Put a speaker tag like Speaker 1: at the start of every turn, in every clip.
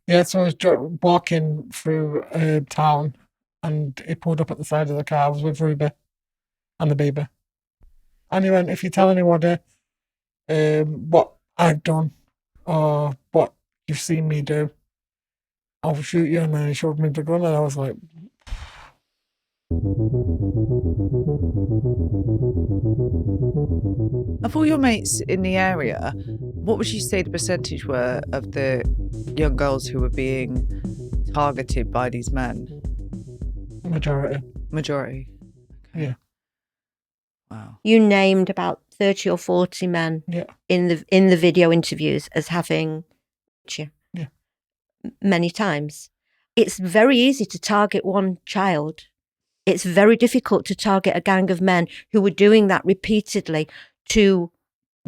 Speaker 1: Yeah, so I was walking through town and he pulled up at the side of the car. I was with Ruby and the baby. And he went, if you tell anybody what I've done or what you've seen me do, I'll shoot you. And then he showed me the gun and I was like,
Speaker 2: Of all your mates in the area, what would you say the percentage were of the young girls who were being targeted by these men?
Speaker 1: majority.
Speaker 2: Majority. Okay.
Speaker 1: Yeah.
Speaker 2: Wow.
Speaker 3: You named about 30 or 40 men in the video interviews as having you many times. It's very easy to target one child. It's very difficult to target a gang of men who were doing that repeatedly to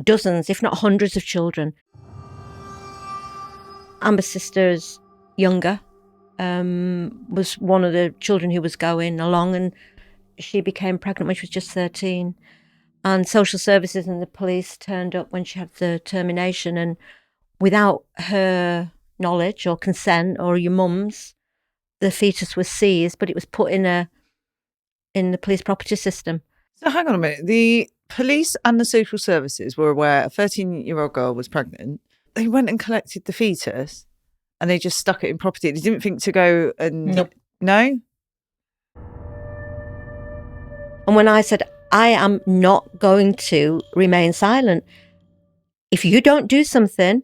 Speaker 3: dozens, if not hundreds of children. Amber's sister's younger was one of the children who was going along, and she became pregnant when she was just 13. And social services and the police turned up when she had the termination, and without her knowledge or consent or your mum's, the fetus was seized, but it was put in the police property system.
Speaker 2: So hang on a minute. The police and the social services were aware a 13-year-old girl was pregnant. They went and collected the fetus and they just stuck it in property. They didn't think to go and...
Speaker 1: Nope.
Speaker 2: No?
Speaker 3: And when I said, I am not going to remain silent. If you don't do something,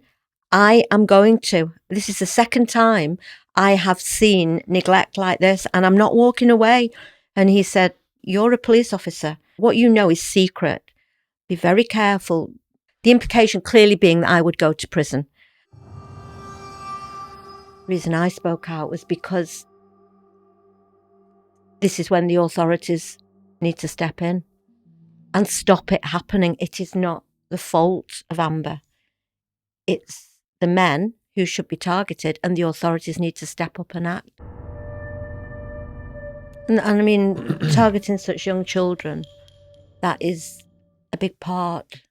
Speaker 3: I am going to. This is the second time I have seen neglect like this, and I'm not walking away. And he said, you're a police officer. What you know is secret. Be very careful. The implication clearly being that I would go to prison. The reason I spoke out was because this is when the authorities need to step in and stop it happening. It is not the fault of Amber. It's the men who should be targeted, and the authorities need to step up and act. And I mean, targeting such young children, that is a big part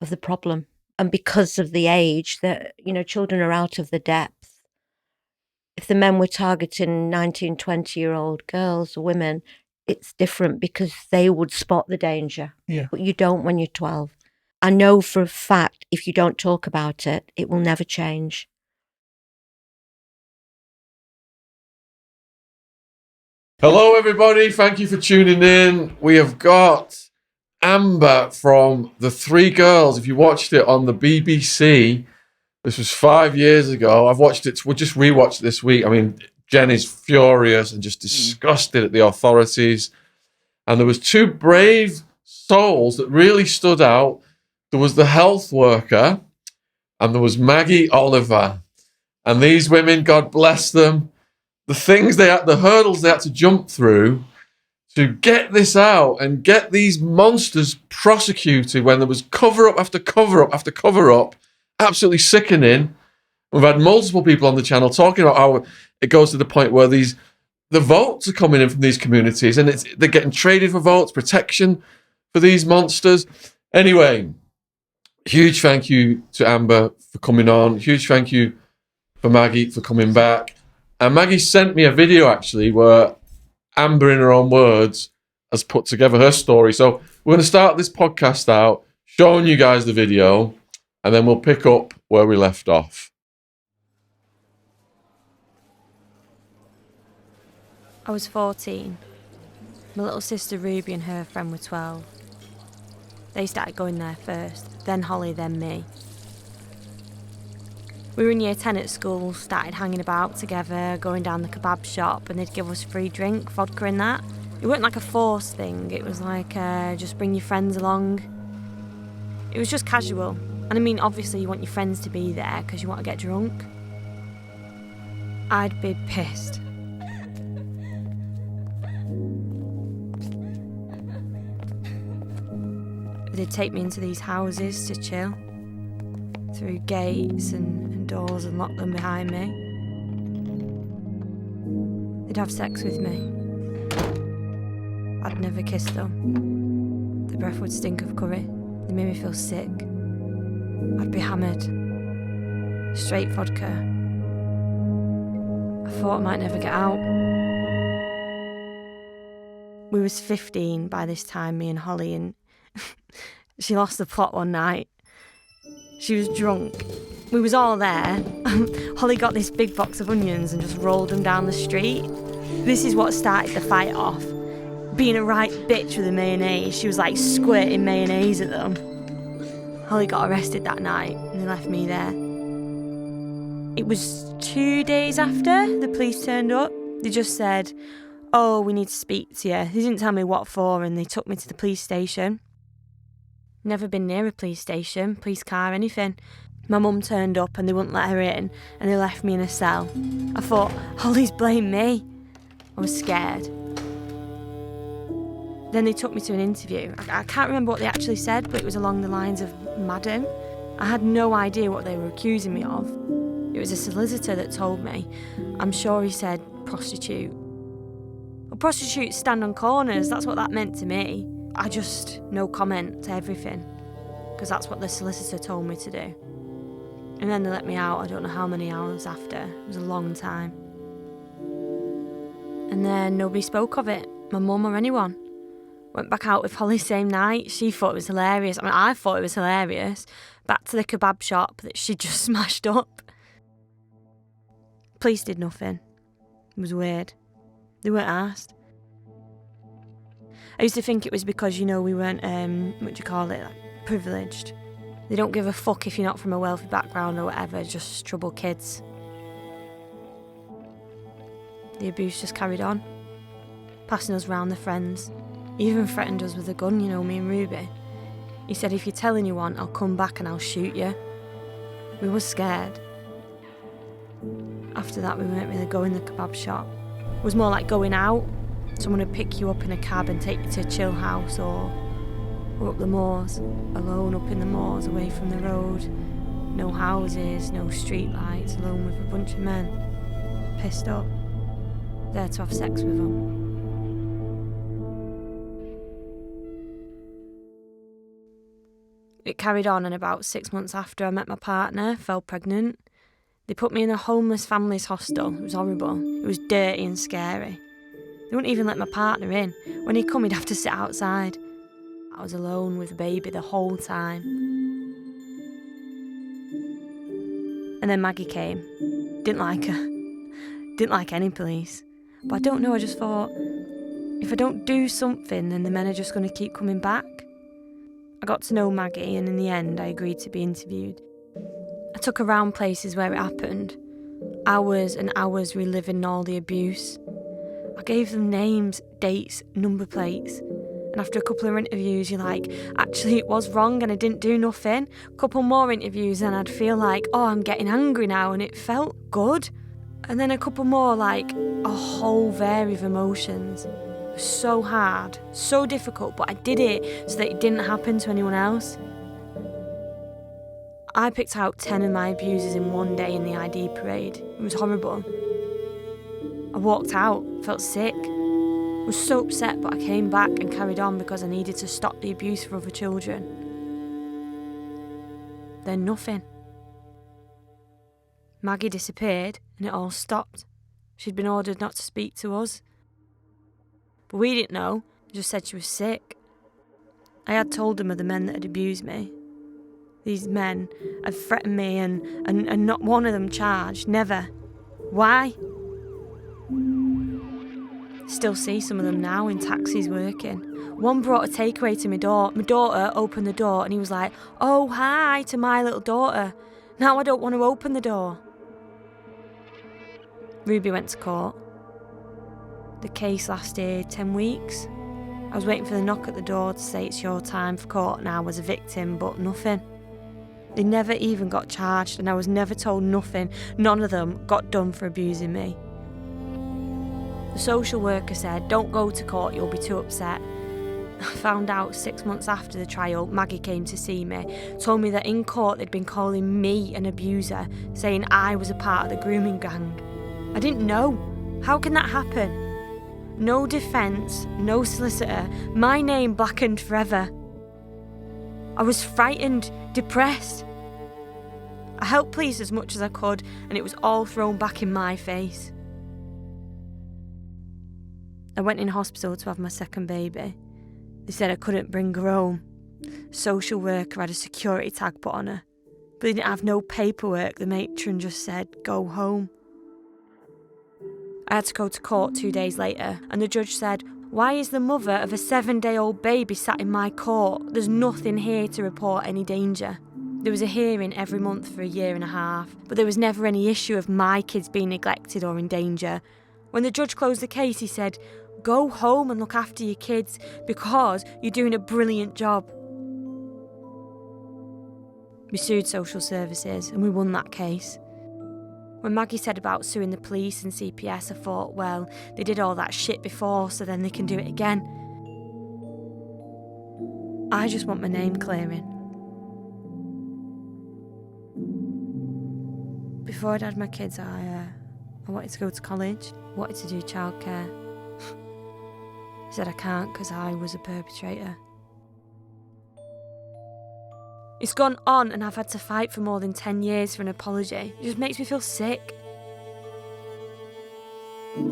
Speaker 3: of the problem. And because of the age, that, you know, children are out of the depth. If the men were targeting 19, 20-year-old girls or women, it's different because they would spot the danger.
Speaker 1: Yeah.
Speaker 3: But you don't when you're 12. I know for a fact if you don't talk about it, it will never change.
Speaker 4: Hello, everybody. Thank you for tuning in. We have got Amber from The Three Girls. If you watched it on the BBC, this was 5 years ago. I've watched it. We'll just rewatch it this week. I mean, Jen is furious and just disgusted at the authorities. And there was two brave souls that really stood out. There was the health worker and there was Maggie Oliver. And these women, God bless them, the hurdles they had to jump through to get this out and get these monsters prosecuted when there was cover up after cover up after cover up. Absolutely sickening. We've had multiple people on the channel talking about how it goes to the point where the votes are coming in from these communities and they're getting traded for votes, protection for these monsters. Anyway, huge thank you to Amber for coming on. Huge thank you for Maggie for coming back. And Maggie sent me a video actually where Amber, in her own words, has put together her story. So we're going to start this podcast out showing you guys the video and then we'll pick up where we left off.
Speaker 5: I was 14. My little sister Ruby and her friend were 12. They started going there first, then Holly, then me. We were in year 10 at school, started hanging about together, going down the kebab shop, and they'd give us free drink, vodka and that. It wasn't like a forced thing, it was like, just bring your friends along. It was just casual. And I mean, obviously you want your friends to be there because you want to get drunk. I'd be pissed. They'd take me into these houses to chill, through gates and doors, and lock them behind me. They'd have sex with me. I'd never kiss them. The breath would stink of curry. They made me feel sick. I'd be hammered. Straight vodka. thought I might never get out. We was 15 by this time, me and Holly, and she lost the plot one night. She was drunk. We was all there. Holly got this big box of onions and just rolled them down the street. This is what started the fight off. Being a right bitch with the mayonnaise, she was like squirting mayonnaise at them. Holly got arrested that night and they left me there. It was 2 days after the police turned up. They just said, "Oh, we need to speak to you." They didn't tell me what for, and they took me to the police station. Never been near a police station, police car, anything. My mum turned up and they wouldn't let her in, and they left me in a cell. I thought, Holly's blamed me. I was scared. Then they took me to an interview. I can't remember what they actually said, but it was along the lines of "Madam." I had no idea what they were accusing me of. It was a solicitor that told me. I'm sure he said prostitute. Well, prostitutes stand on corners, that's what that meant to me. I just, no comment to everything, because that's what the solicitor told me to do. And then they let me out, I don't know how many hours after. It was a long time. And then nobody spoke of it, my mum or anyone. Went back out with Holly same night. She thought it was hilarious. I mean, I thought it was hilarious. Back to the kebab shop that she just smashed up. Police did nothing. It was weird. They weren't asked. I used to think it was because, we weren't, privileged. They don't give a fuck if you're not from a wealthy background or whatever, just troubled kids. The abuse just carried on, passing us round the friends. He even threatened us with a gun, me and Ruby. He said, "If you tell anyone, I'll come back and I'll shoot you." We were scared. After that, we weren't really going to the kebab shop. It was more like going out. Someone would pick you up in a cab and take you to a chill house or up the moors, alone up in the moors, away from the road. No houses, no street lights, alone with a bunch of men. Pissed up. There to have sex with them. It carried on, and about 6 months after I met my partner, fell pregnant. They put me in a homeless families hostel. It was horrible. It was dirty and scary. They wouldn't even let my partner in. When he'd come, he'd have to sit outside. I was alone with the baby the whole time. And then Maggie came. Didn't like her. Didn't like any police. But I don't know, I just thought, if I don't do something, then the men are just going to keep coming back. I got to know Maggie, and in the end, I agreed to be interviewed. I took her around places where it happened. Hours and hours reliving all the abuse. I gave them names, dates, number plates. And after a couple of interviews, you're like, actually, it was wrong and I didn't do nothing. A couple more interviews and I'd feel like, oh, I'm getting angry now, and it felt good. And then a couple more, like a whole variety of emotions. So hard, so difficult, but I did it so that it didn't happen to anyone else. I picked out 10 of my abusers in one day in the ID parade. It was horrible. I walked out, felt sick. I was so upset, but I came back and carried on because I needed to stop the abuse for other children. Then nothing. Maggie disappeared and it all stopped. She'd been ordered not to speak to us. But we didn't know, just said she was sick. I had told them of the men that had abused me. These men had threatened me and not one of them charged, never. Why? Still see some of them now in taxis working. One brought a takeaway to my door. My daughter opened the door and he was like, "Oh, hi," to my little daughter. Now I don't want to open the door. Ruby went to court. The case lasted 10 weeks. I was waiting for the knock at the door to say it's your time for court now as a victim, but nothing. They never even got charged and I was never told nothing. None of them got done for abusing me. The social worker said, "Don't go to court, you'll be too upset." I found out 6 months after the trial, Maggie came to see me, told me that in court they'd been calling me an abuser, saying I was a part of the grooming gang. I didn't know. How can that happen? No defence, no solicitor, my name blackened forever. I was frightened, depressed. I helped police as much as I could, and it was all thrown back in my face. I went in hospital to have my second baby. They said I couldn't bring her home. Social worker had a security tag put on her. But they didn't have no paperwork. The matron just said, go home. I had to go to court 2 days later, and the judge said, why is the mother of a 7-day-old baby sat in my court? There's nothing here to report any danger. There was a hearing every month for a year and a half, but there was never any issue of my kids being neglected or in danger. When the judge closed the case, he said, go home and look after your kids because you're doing a brilliant job. We sued social services and we won that case. When Maggie said about suing the police and CPS, I thought, well, they did all that shit before, so then they can do it again. I just want my name clearing. Before I'd had my kids, I wanted to go to college, wanted to do childcare. I said I can't because I was a perpetrator. It's gone on and I've had to fight for more than 10 years for an apology. It just makes me feel sick.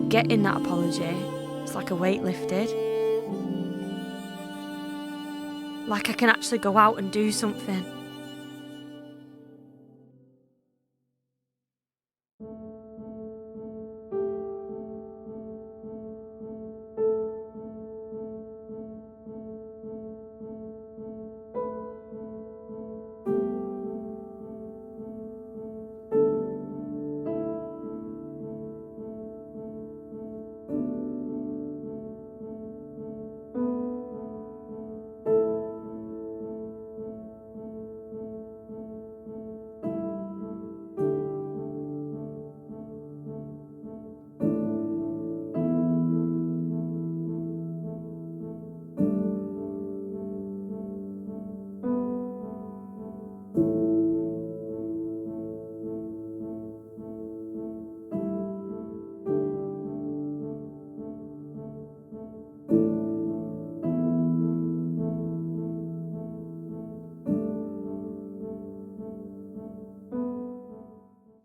Speaker 5: Getting that apology, it's like a weight lifted. Like I can actually go out and do something.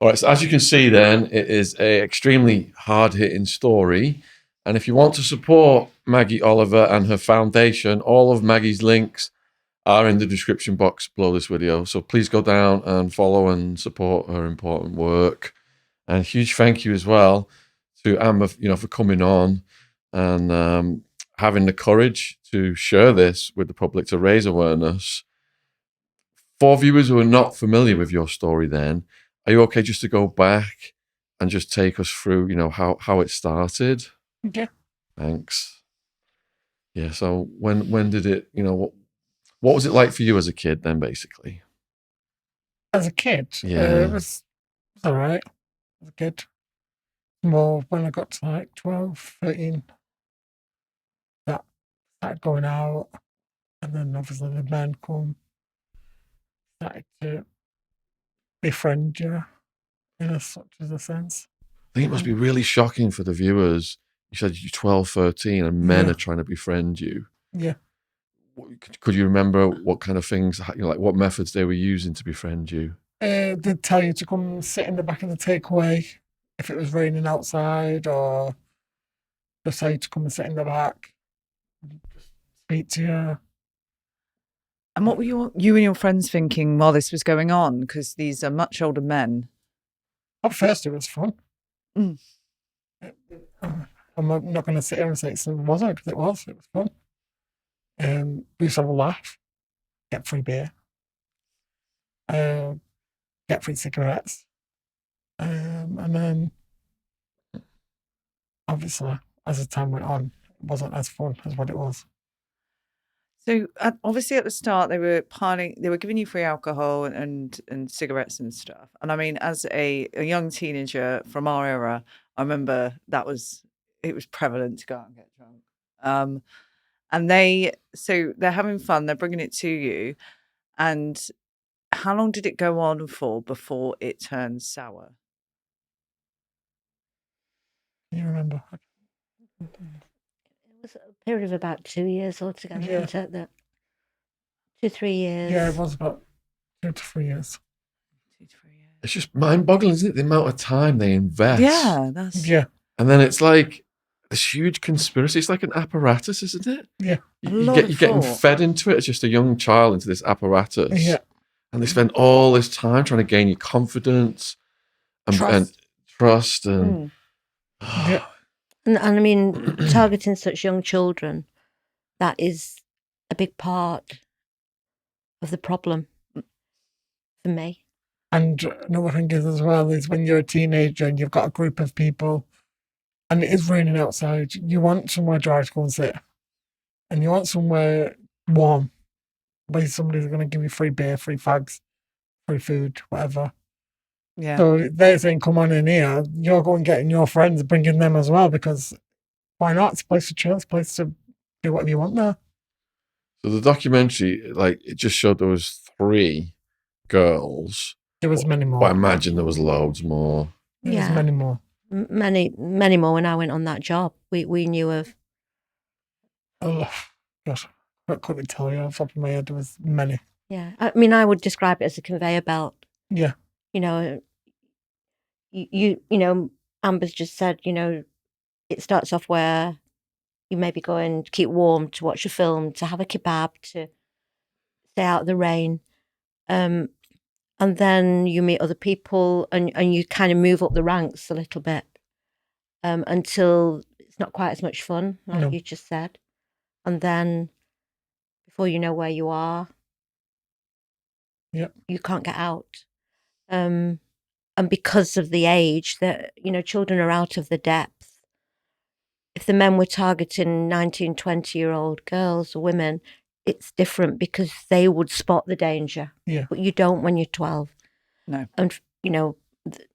Speaker 4: All right, so as you can see then, it is an extremely hard-hitting story. And if you want to support Maggie Oliver and her foundation, all of Maggie's links are in the description box below this video. So please go down and follow and support her important work. And a huge thank you as well to Amber, for coming on and having the courage to share this with the public to raise awareness. For viewers who are not familiar with your story then, are you okay just to go back and just take us through, how it started?
Speaker 1: Yeah.
Speaker 4: Thanks. Yeah, so when did it, what was it like for you as a kid then, basically?
Speaker 1: As a kid,
Speaker 4: Yeah.
Speaker 1: it was all right. As a kid. More when I got to like 12, 13, that started going out. And then obviously the men started to befriend you in such as a sense.
Speaker 4: I think it must be really shocking for the viewers. You said you're 12, 13 and men
Speaker 1: Yeah.
Speaker 4: are trying to befriend you.
Speaker 1: Yeah.
Speaker 4: Could you remember what kind of things, like what methods they were using to befriend you?
Speaker 1: They'd tell you to come sit in the back of the takeaway if it was raining outside, or just tell you to come and sit in the back, just speak to you.
Speaker 2: And what were you and your friends thinking while this was going on? Because these are much older men.
Speaker 1: At first, it was fun.
Speaker 2: Mm.
Speaker 1: I'm not going to sit here and say it wasn't, because it was. It was fun. We used to have a laugh, get free beer, get free cigarettes, and then obviously, as the time went on, it wasn't as fun as what it was.
Speaker 2: So obviously at the start they were giving you free alcohol and cigarettes and stuff. And I mean, as a young teenager from our era, I remember it was prevalent to go out and get drunk. And they're having fun, they're bringing it to you. And how long did it go on for before it turned sour?
Speaker 1: Can you remember?
Speaker 3: It was a period of about 2 years altogether,
Speaker 1: Yeah.
Speaker 3: wasn't it? 2, 3 years.
Speaker 1: Yeah, it was about 2 to 3 years.
Speaker 2: 2 to 3 years.
Speaker 4: It's just mind-boggling, isn't it? The amount of time they invest.
Speaker 2: Yeah, that's
Speaker 1: Yeah.
Speaker 4: And then it's like, this huge conspiracy. It's like an apparatus, isn't it?
Speaker 1: Yeah.
Speaker 4: You're getting fed into it as just a young child into this apparatus.
Speaker 1: Yeah.
Speaker 4: And they spend all this time trying to gain your confidence and trust and
Speaker 1: Yeah.
Speaker 3: And I mean, targeting such young children, that is a big part of the problem for me.
Speaker 1: And another thing is as well is when you're a teenager and you've got a group of people and it is raining outside, you want somewhere dry to go and sit. And you want somewhere warm where somebody's going to give you free beer, free fags, free food, whatever.
Speaker 2: Yeah.
Speaker 1: So they're saying, come on in here. You're going getting your friends, bringing them as well, because why not? It's a place to chill. It's a place to do whatever you want there.
Speaker 4: So the documentary, like, it just showed there was 3 girls.
Speaker 1: There was many more.
Speaker 4: But I imagine there was loads more.
Speaker 1: There was many more.
Speaker 3: Many more when I went on that job. We knew of.
Speaker 1: Oh, gosh. I couldn't tell you off the top of my head. There was many.
Speaker 3: Yeah. I mean, I would describe it as a conveyor belt.
Speaker 1: Yeah.
Speaker 3: You know, you know, Amber's just said, you know, it starts off where you maybe go and keep warm, to watch a film, to have a kebab, to stay out of the rain. And then you meet other people and you kind of move up the ranks a little bit until it's not quite as much fun, like you just said. And then before you know where you are, you can't get out. And because of the age that, you know, children are out of the depth. If the men were targeting 19, 20-year-old girls or women, it's different because they would spot the danger.
Speaker 1: Yeah.
Speaker 3: But you don't when you're 12.
Speaker 2: No.
Speaker 3: And, you know, the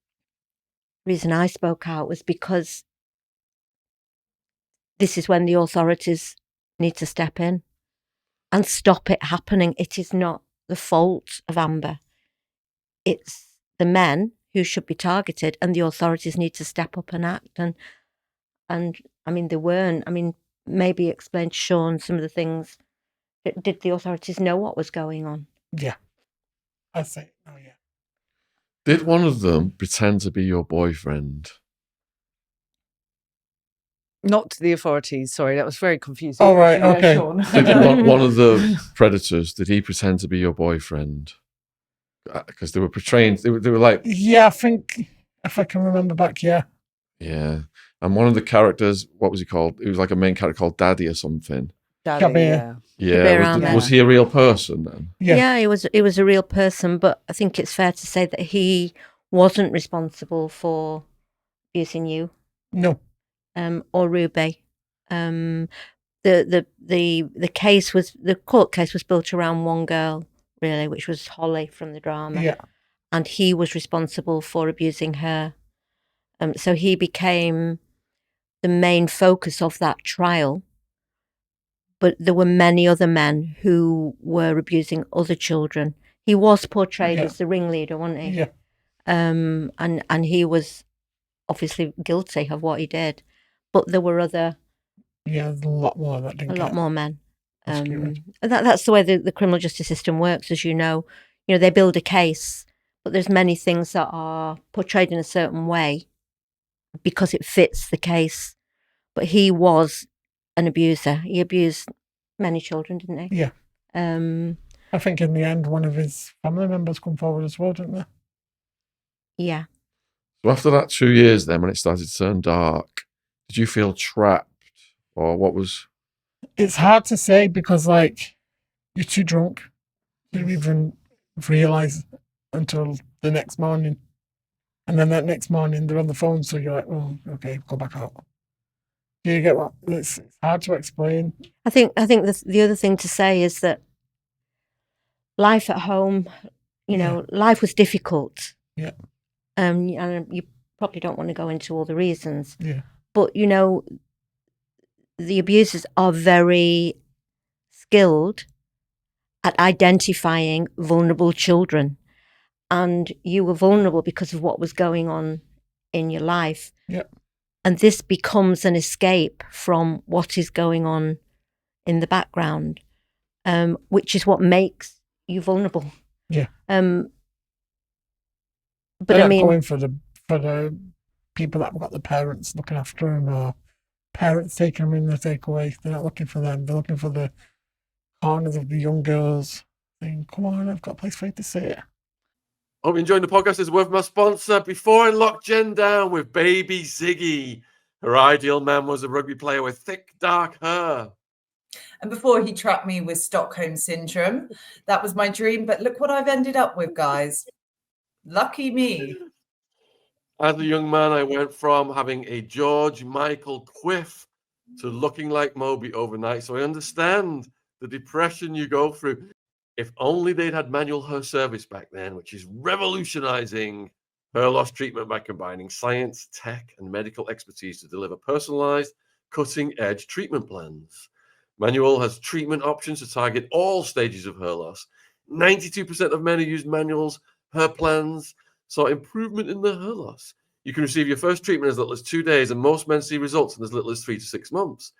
Speaker 3: reason I spoke out was because this is when the authorities need to step in and stop it happening. It is not the fault of Amber. It's the men who should be targeted, and the authorities need to step up and act. And I mean, they weren't. I mean, maybe explain to Sean some of the things. Did the authorities know what was going on?
Speaker 1: Yeah. I say, oh yeah.
Speaker 4: Did one of them pretend to be your boyfriend?
Speaker 2: Not to the authorities. Sorry, that was very confusing.
Speaker 1: Oh, right, okay.
Speaker 2: Sean.
Speaker 4: Did one of the predators, did he pretend to be your boyfriend? Because they were portraying, they were like...
Speaker 1: Yeah, I think, if I can remember back, yeah.
Speaker 4: Yeah. And one of the characters, what was he called? He was like a main character called Daddy or something.
Speaker 2: Daddy,
Speaker 1: Kabir.
Speaker 4: Yeah. Was he a real person then?
Speaker 3: Yeah, he was a real person, but I think it's fair to say that he wasn't responsible for abusing you.
Speaker 1: No.
Speaker 3: Or Ruby. The case was, the court case was built around one girl, really, which was Holly from the drama.
Speaker 1: Yeah.
Speaker 3: And he was responsible for abusing her. So he became the main focus of that trial. But there were many other men who were abusing other children. He was portrayed as the ringleader, wasn't he?
Speaker 1: Yeah.
Speaker 3: And he was obviously guilty of what he did. But there were other...
Speaker 1: Yeah, there's a lot more that didn't
Speaker 3: A lot more men.
Speaker 1: prosecuted.
Speaker 3: That's the way the criminal justice system works, as you know. You know, they build a case, but there's many things that are portrayed in a certain way because it fits the case. But he was an abuser. He abused many children, didn't he?
Speaker 1: Yeah. I think in the end, one of his family members come forward as well, didn't they?
Speaker 3: Yeah.
Speaker 4: So after that 2 years then, when it started to turn dark, did you feel trapped? Or what was...
Speaker 1: It's hard to say because, like, you're too drunk to even realise until the next morning. And then that next morning, they're on the phone, so you're like, oh, okay, go back out. Do you get what? It's hard to explain.
Speaker 3: I think the other thing to say is that life at home, you know, life was difficult.
Speaker 1: Yeah.
Speaker 3: And you probably don't want to go into all the reasons.
Speaker 1: Yeah.
Speaker 3: But, you know, the abusers are very skilled at identifying vulnerable children. And you were vulnerable because of what was going on in your life.
Speaker 1: Yeah.
Speaker 3: And this becomes an escape from what is going on in the background, which is what makes you vulnerable.
Speaker 1: Yeah.
Speaker 3: But
Speaker 1: They're
Speaker 3: I mean,
Speaker 1: going for the people that have got the parents looking after them, or parents taking them in the takeaway. They're not looking for them. They're looking for the corners of the young girls, saying, "Come on, I've got a place for you to sit."
Speaker 4: Hope you're enjoying the podcast. It's worth my sponsor. Before I locked Jen down with baby Ziggy, her ideal man was a rugby player with thick, dark hair.
Speaker 2: And before he trapped me with Stockholm Syndrome, that was my dream. But look what I've ended up with, guys. Lucky me.
Speaker 4: As a young man, I went from having a George Michael quiff to looking like Moby overnight. So I understand the depression you go through. If only they'd had manual hair service back then, which is revolutionizing hair loss treatment by combining science, tech, and medical expertise to deliver personalized, cutting-edge treatment plans. Manual has treatment options to target all stages of hair loss. 92% of men who use manuals hair plans saw improvement in their hair loss. You can receive your first treatment as little as 2 days, and most men see results in as little as 3 to 6 months.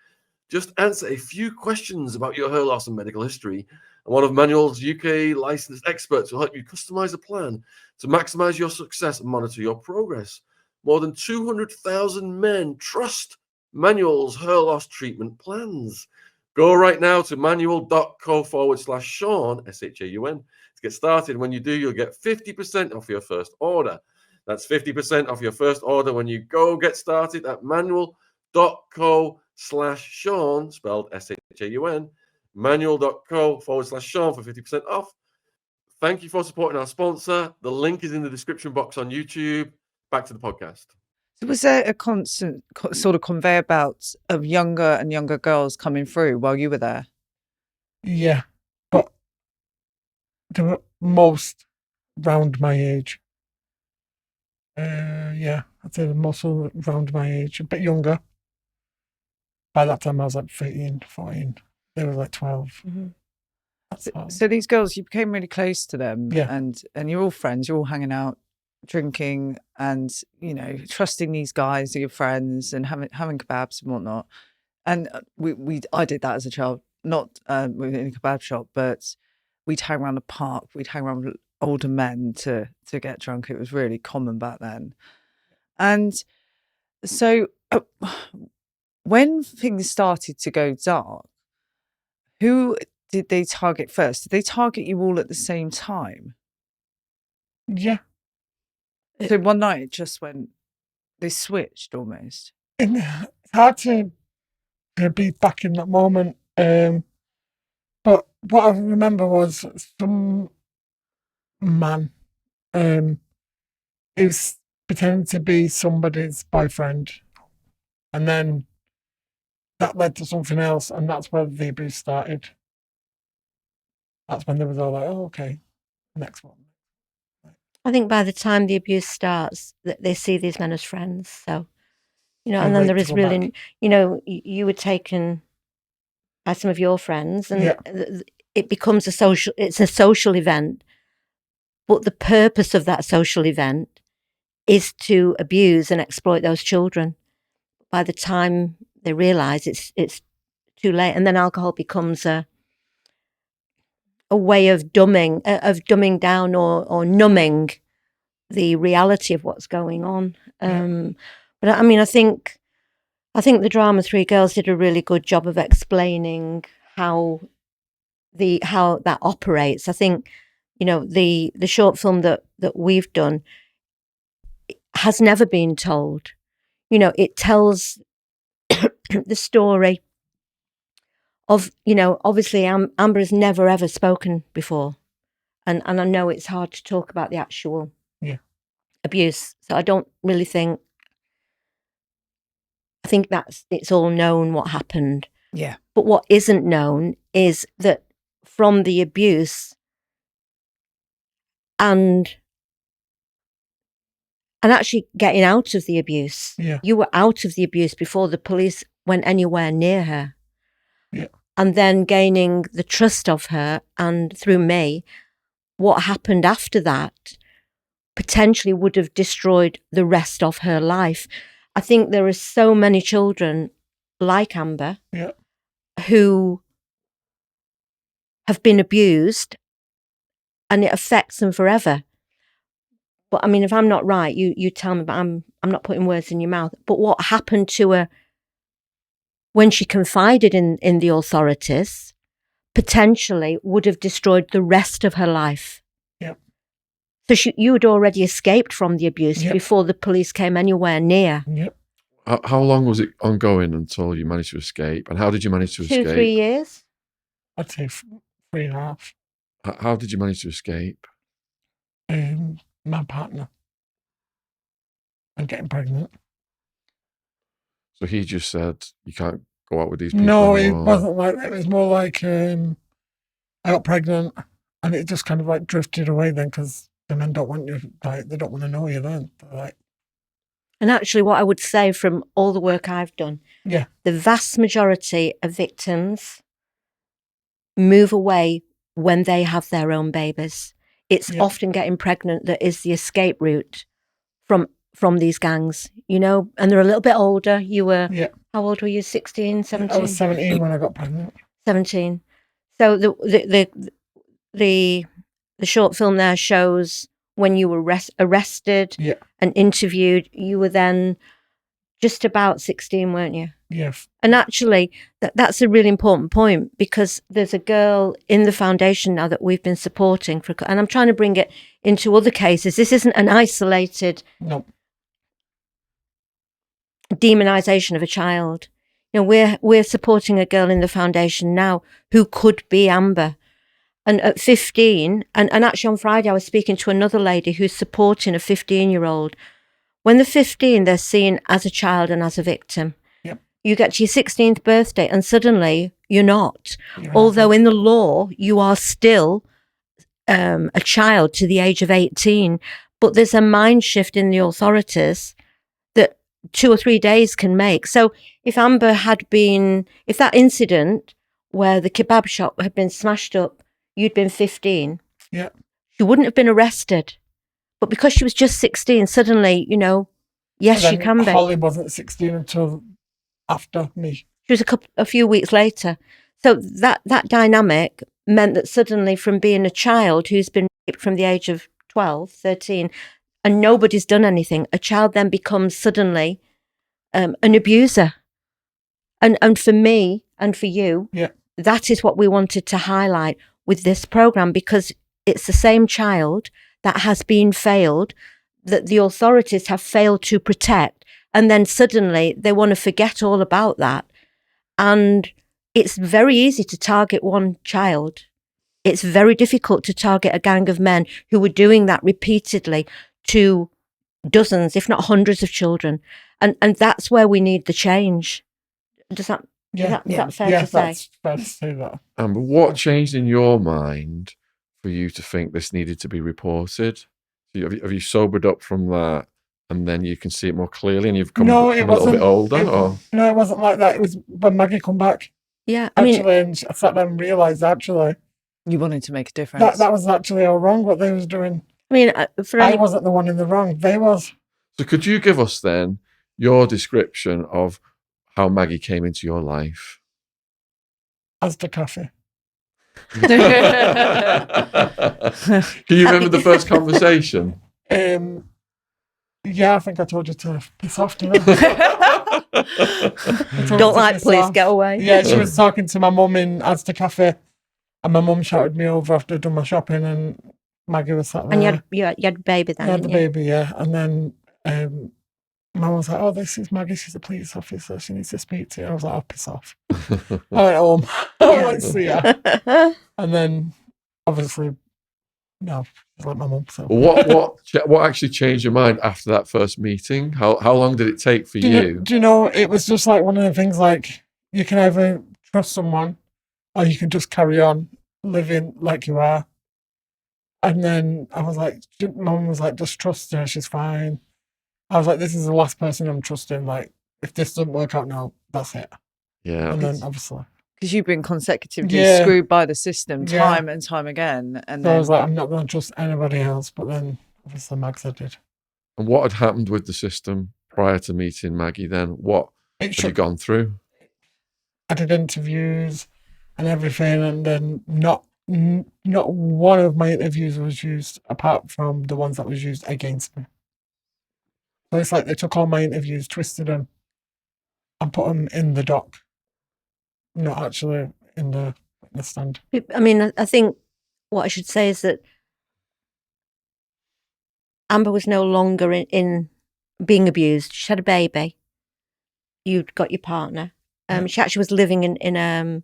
Speaker 4: Just answer a few questions about your hair loss and medical history, and one of Manual's UK licensed experts will help you customize a plan to maximize your success and monitor your progress. More than 200,000 men trust Manual's hair loss treatment plans. Go right now to manual.co/Shaun, SHAUN, to get started. When you do, you'll get 50% off your first order. That's 50% off your first order when you go get started at manual.co/Shaun, spelled SHAUN, manual.co/Shaun for 50% off. Thank you for supporting our sponsor. The link is in the description box on YouTube. Back to the podcast.
Speaker 2: So was there a constant sort of conveyor belt of younger and younger girls coming through while you were there?
Speaker 1: Yeah, but they were most round my age. Yeah, I'd say the most were round my age, a bit younger. By that time, I was like 13, 14. They were like 12.
Speaker 2: So these girls, you became really close to them,
Speaker 1: Yeah.
Speaker 2: and you're all friends. You're all hanging out, drinking, and trusting these guys are your friends, and having kebabs and whatnot. And I did that as a child, not in a kebab shop, but we'd hang around the park. We'd hang around with older men to get drunk. It was really common back then. And so when things started to go dark, who did they target first? Did they target you all at the same time?
Speaker 1: Yeah.
Speaker 2: So one night it just went, they switched almost.
Speaker 1: And it's hard to be back in that moment. But what I remember was some man who's pretending to be somebody's boyfriend, and then that led to something else, and that's where the abuse started. That's when they was all like, "Oh, okay, next one."
Speaker 3: I think by the time the abuse starts, they see these men as friends. So, and
Speaker 1: And
Speaker 3: then
Speaker 1: wait
Speaker 3: there
Speaker 1: to
Speaker 3: is
Speaker 1: go
Speaker 3: really,
Speaker 1: back.
Speaker 3: you were taken by some of your friends, and
Speaker 1: Yeah.
Speaker 3: it becomes it's a social event. But the purpose of that social event is to abuse and exploit those children. By the time they realise it's too late, and then alcohol becomes a way of dumbing down or numbing the reality of what's going on. But I mean, I think the drama Three Girls did a really good job of explaining how that operates. I think the short film that we've done has never been told. It tells the story of obviously Amber has never ever spoken before, and I know it's hard to talk about the actual abuse. So I don't really think. I think it's all known what happened.
Speaker 2: Yeah.
Speaker 3: But what isn't known is that from the abuse and actually getting out of the abuse.
Speaker 1: Yeah.
Speaker 3: You were out of the abuse before the police went anywhere near her.
Speaker 1: Yeah.
Speaker 3: And then gaining the trust of her, and through me, what happened after that potentially would have destroyed the rest of her life. I think there are so many children like Amber who have been abused, and it affects them forever. But I mean, if I'm not right, you tell me, but I'm not putting words in your mouth. But what happened to when she confided in the authorities, potentially would have destroyed the rest of her life.
Speaker 1: Yep.
Speaker 3: So you had already escaped from the abuse
Speaker 1: Yep.
Speaker 3: before the police came anywhere near.
Speaker 1: Yep.
Speaker 4: How long was it ongoing until you managed to escape? And how did you manage to escape?
Speaker 3: 2-3 years.
Speaker 1: I'd say 3.5.
Speaker 4: How did you manage to escape?
Speaker 1: My partner. And getting pregnant.
Speaker 4: So he just said, you can't go out with these people
Speaker 1: No,
Speaker 4: anymore.
Speaker 1: it wasn't like that. It was more like I got pregnant and it just kind of like drifted away then because the men don't want you, like, they don't want to know you then. Like,
Speaker 3: And actually, what I would say from all the work I've done,
Speaker 1: yeah,
Speaker 3: the vast majority of victims move away when they have their own babies. It's
Speaker 1: Yeah.
Speaker 3: often getting pregnant that is the escape route from these gangs, you know, and they're a little bit older. You were,
Speaker 1: yeah.
Speaker 3: how old were you? 16, 17?
Speaker 1: I was 17 when I got pregnant.
Speaker 3: 17. So the short film there shows when you were arrested
Speaker 1: Yeah,
Speaker 3: and interviewed, you were then just about 16, weren't you?
Speaker 1: yeah,
Speaker 3: And actually, that's a really important point because there's a girl in the foundation now that we've been supporting and I'm trying to bring it into other cases. This isn't an isolated
Speaker 1: no,
Speaker 3: demonization of a child. You know, we're supporting a girl in the foundation now who could be Amber. And at 15, and actually on Friday, I was speaking to another lady who's supporting a 15-year-old. When they're 15, they're seen as a child and as a victim.
Speaker 1: Yep.
Speaker 3: You get to your 16th birthday and suddenly you're not.
Speaker 1: you're
Speaker 3: Although
Speaker 1: right.
Speaker 3: in the law, you are still a child to the age of 18. But there's a mind shift in the authorities that 2 or 3 days can make. So if Amber if that incident where the kebab shop had been smashed up, you'd been 15,
Speaker 1: Yeah,
Speaker 3: she wouldn't have been arrested. But because she was just 16, suddenly, you know, yes,
Speaker 1: and
Speaker 3: she
Speaker 1: then
Speaker 3: can be.
Speaker 1: Holly wasn't 16 until after me.
Speaker 3: She was a few weeks later. So that dynamic meant that suddenly from being a child who's been raped from the age of 12, 13, and nobody's done anything, a child then becomes suddenly an abuser. And for me and for you,
Speaker 1: Yeah,
Speaker 3: that is what we wanted to highlight with this program, because it's the same child that has been failed, that the authorities have failed to protect. And then suddenly they want to forget all about that. And it's very easy to target one child. It's very difficult to target a gang of men who were doing that repeatedly to dozens, if not hundreds of children. And that's where we need the change. Is that fair to say?
Speaker 1: That's fair to say that.
Speaker 4: But what changed in your mind for you to think this needed to be reported? Have you sobered up from that, and then you can see it more clearly, and you've come a little bit older?
Speaker 1: No, it wasn't like that. It was when Maggie come back.
Speaker 3: Yeah,
Speaker 1: Actually, and I sat there and realised actually
Speaker 2: You wanted to make a difference.
Speaker 1: that was actually all wrong what they was doing.
Speaker 3: I mean,
Speaker 1: I wasn't the one in the wrong. They was.
Speaker 4: So could you give us then your description of how Maggie came into your life?
Speaker 1: As the cafe.
Speaker 4: Can you remember the first conversation?
Speaker 1: Yeah, I think I told you to piss off, didn't I?
Speaker 3: don't like police, get away.
Speaker 1: Yeah, she was talking to my mum in Asda Cafe, and my mum shouted me over after I'd done my shopping, and Maggie was sat there.
Speaker 3: And you had baby then,
Speaker 1: I had the baby, yeah. And then my mum was like, "Oh, this is Maggie, she's a police officer, she needs to speak to you." I was like, "Oh, piss off." I went home. Let's see her. And then, obviously, no, it's like my mum. So.
Speaker 4: What actually changed your mind after that first meeting? How long did it take for you?
Speaker 1: Do you know, it was just like one of the things, like, you can either trust someone or you can just carry on living like you are. And then I was like, Mum was like, just trust her, she's fine. I was like, this is the last person I'm trusting. Like, if this doesn't work out now, that's it.
Speaker 4: Yeah.
Speaker 1: And then obviously.
Speaker 2: Because you've been consecutively
Speaker 1: Yeah.
Speaker 2: screwed by the system
Speaker 1: Yeah.
Speaker 2: time and time again. And
Speaker 1: So
Speaker 2: then
Speaker 1: I was like, I'm not going to trust anybody else. But then obviously Mags I did.
Speaker 4: And what had happened with the system prior to meeting Maggie then? What had you gone through?
Speaker 1: I did interviews and everything, and then not one of my interviews was used apart from the ones that was used against me. So it's like they took all my interviews, twisted them, and put them in the doc. not actually in the witness stand.
Speaker 3: I mean, I think what I should say is that Amber was no longer in being abused. She had a baby. You'd got your partner.
Speaker 1: Yeah.
Speaker 3: She actually was living in a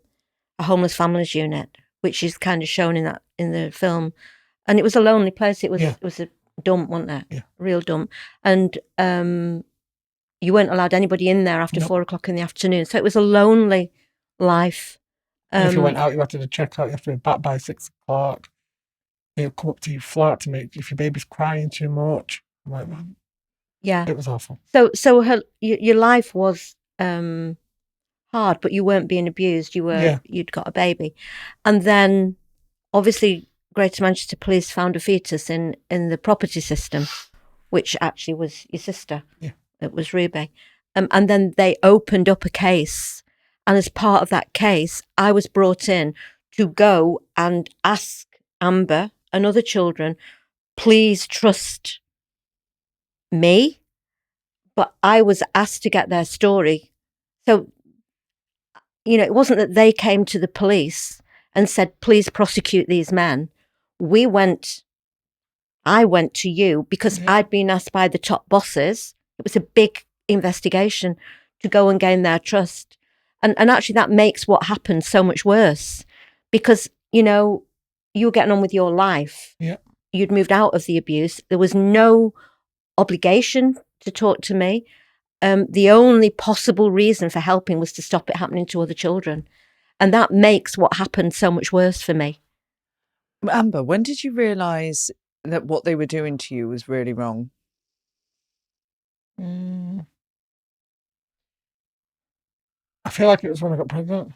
Speaker 3: homeless families unit, which is kind of shown in the film. And it was a lonely place. It was
Speaker 1: Yeah.
Speaker 3: it was a dump, wasn't it?
Speaker 1: Yeah.
Speaker 3: Real dump. And you weren't allowed anybody in there after
Speaker 1: Nope.
Speaker 3: 4 o'clock in the afternoon. So it was a lonely life.
Speaker 1: And if you went out, you had to check out. You have to be back by 6 o'clock. They'd come up to your flat to make if your baby's crying too much. Like,
Speaker 3: Yeah.
Speaker 1: it was awful.
Speaker 3: So your life was hard, but you weren't being abused. You'd got a baby, and then obviously Greater Manchester Police found a fetus in the property system, which actually was your sister.
Speaker 1: Yeah.
Speaker 3: It was Ruby, and then they opened up a case, and as part of that case, I was brought in to go and ask Amber and other children, please trust me. But I was asked to get their story. So, it wasn't that they came to the police and said, please prosecute these men. I went to you because I'd been asked by the top bosses. It was a big investigation to go and gain their trust. And actually that makes what happened so much worse because, you were getting on with your life.
Speaker 1: Yeah.
Speaker 3: You'd moved out of the abuse. There was no obligation to talk to me. The only possible reason for helping was to stop it happening to other children. And that makes what happened so much worse for me.
Speaker 2: Amber, when did you realise that what they were doing to you was really wrong?
Speaker 1: I feel like it was when I got pregnant.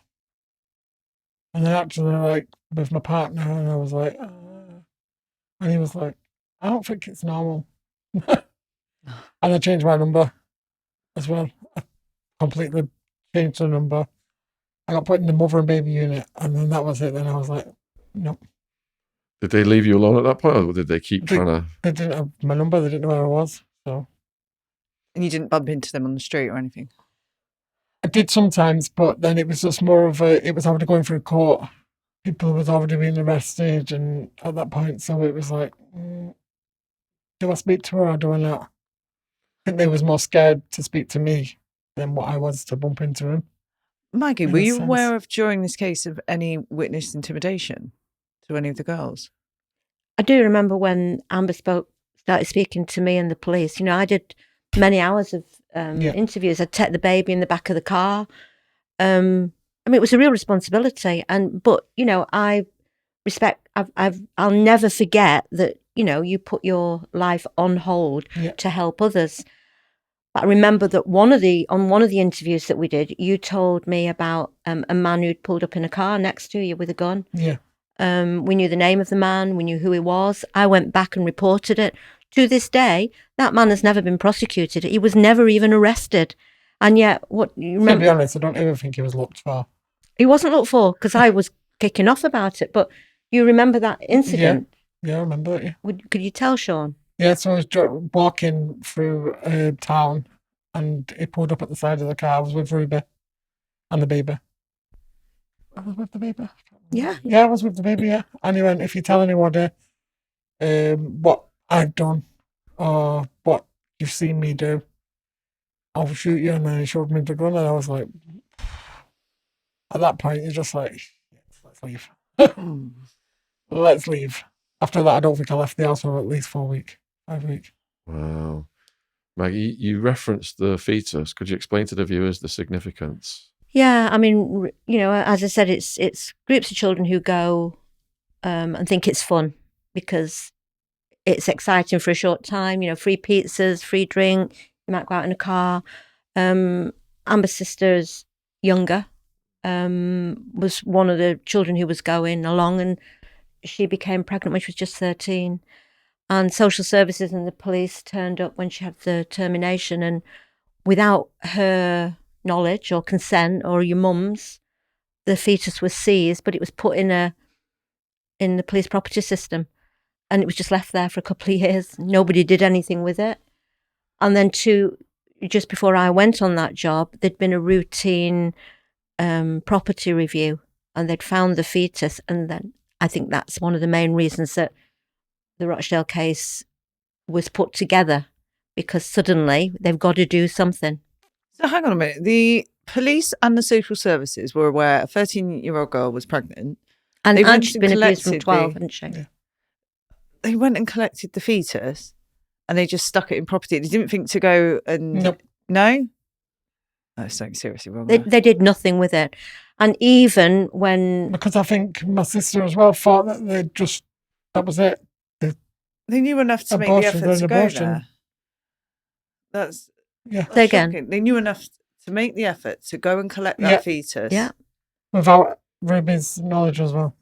Speaker 1: And then actually, like, with my partner, and I was like, and he was like, I don't think it's normal. And I changed my number as well. I completely changed the number. I got put in the mother and baby unit, and then that was it. Then I was like, nope.
Speaker 4: Did they leave you alone at that point, or did they keep trying to?
Speaker 1: They didn't have my number. They didn't know where I was. So.
Speaker 2: And you didn't bump into them on the street or anything?
Speaker 1: I did sometimes, but then it was just more of it was already going through court. People was already being arrested, and at that point, so it was like, do I speak to her or do I not? I think they was more scared to speak to me than what I was to bump into him.
Speaker 2: Maggie, were you aware of, during this case, of any witness intimidation to any of the girls?
Speaker 3: I do remember when Amber started speaking to me and the police. I did many hours of interviews. I'd take the baby in the back of the car. It was a real responsibility. But I respect. I'll never forget that. You put your life on hold to help others. But I remember that on one of the interviews that we did, you told me about a man who'd pulled up in a car next to you with a gun.
Speaker 1: Yeah.
Speaker 3: We knew the name of the man. We knew who he was. I went back and reported it. To this day, that man has never been prosecuted. He was never even arrested. And yet, what you remember?
Speaker 1: To be honest, I don't even think he was looked for.
Speaker 3: He wasn't looked for because I was kicking off about it. But you remember that incident?
Speaker 1: Yeah, I remember it. Yeah.
Speaker 3: Could you tell, Sean?
Speaker 1: Yeah, so I was walking through town, and he pulled up at the side of the car. I was with Ruby and the baby. I was with the baby.
Speaker 3: Yeah.
Speaker 1: Yeah, I was with the baby. Yeah, and he went, "If you tell anybody what I've done or what you've seen me do, I'll shoot you." And then he showed me the gun, and I was like, at that point, you're just like, let's leave. Let's leave. After that, I don't think I left the house for at least 5 weeks.
Speaker 4: Wow. Maggie, you referenced the fetus. Could you explain to the viewers the significance?
Speaker 3: Yeah, I mean, as I said, it's groups of children who go and think it's fun because it's exciting for a short time. Free pizzas, free drink. You might go out in a car. Amber's sister's younger, was one of the children who was going along, and she became pregnant when she was just 13. And social services and the police turned up when she had the termination, and without her knowledge or consent or your mum's, the fetus was seized, but it was put in the police property system, and it was just left there for a couple of years. Nobody did anything with it. And then just before I went on that job, there'd been a routine property review, and they'd found the fetus, and then I think that's one of the main reasons that the Rochdale case was put together, because suddenly they've got to do something.
Speaker 2: So hang on a minute. The police and the social services were aware a 13-year-old girl was pregnant.
Speaker 3: And
Speaker 2: They went
Speaker 3: she's
Speaker 2: and
Speaker 3: been abused from
Speaker 2: collected
Speaker 3: 12,
Speaker 2: the-
Speaker 3: hadn't she?
Speaker 1: Yeah.
Speaker 2: They went and collected the fetus and they just stuck it in property. They didn't think to go and...
Speaker 1: Nope.
Speaker 2: No? That's something seriously wrong
Speaker 3: They,
Speaker 2: there.
Speaker 3: they did nothing with it. And even when...
Speaker 1: Because I think my sister as well thought that that was it.
Speaker 2: They knew enough to make the
Speaker 1: Abortion,
Speaker 2: effort
Speaker 1: then
Speaker 2: to go
Speaker 1: abortion.
Speaker 2: there. That's
Speaker 1: Yeah.
Speaker 3: Say again.
Speaker 2: shocking. They knew enough to make the effort to go and collect that
Speaker 1: Yeah.
Speaker 2: fetus.
Speaker 3: Yeah.
Speaker 1: Without Ruby's knowledge as well.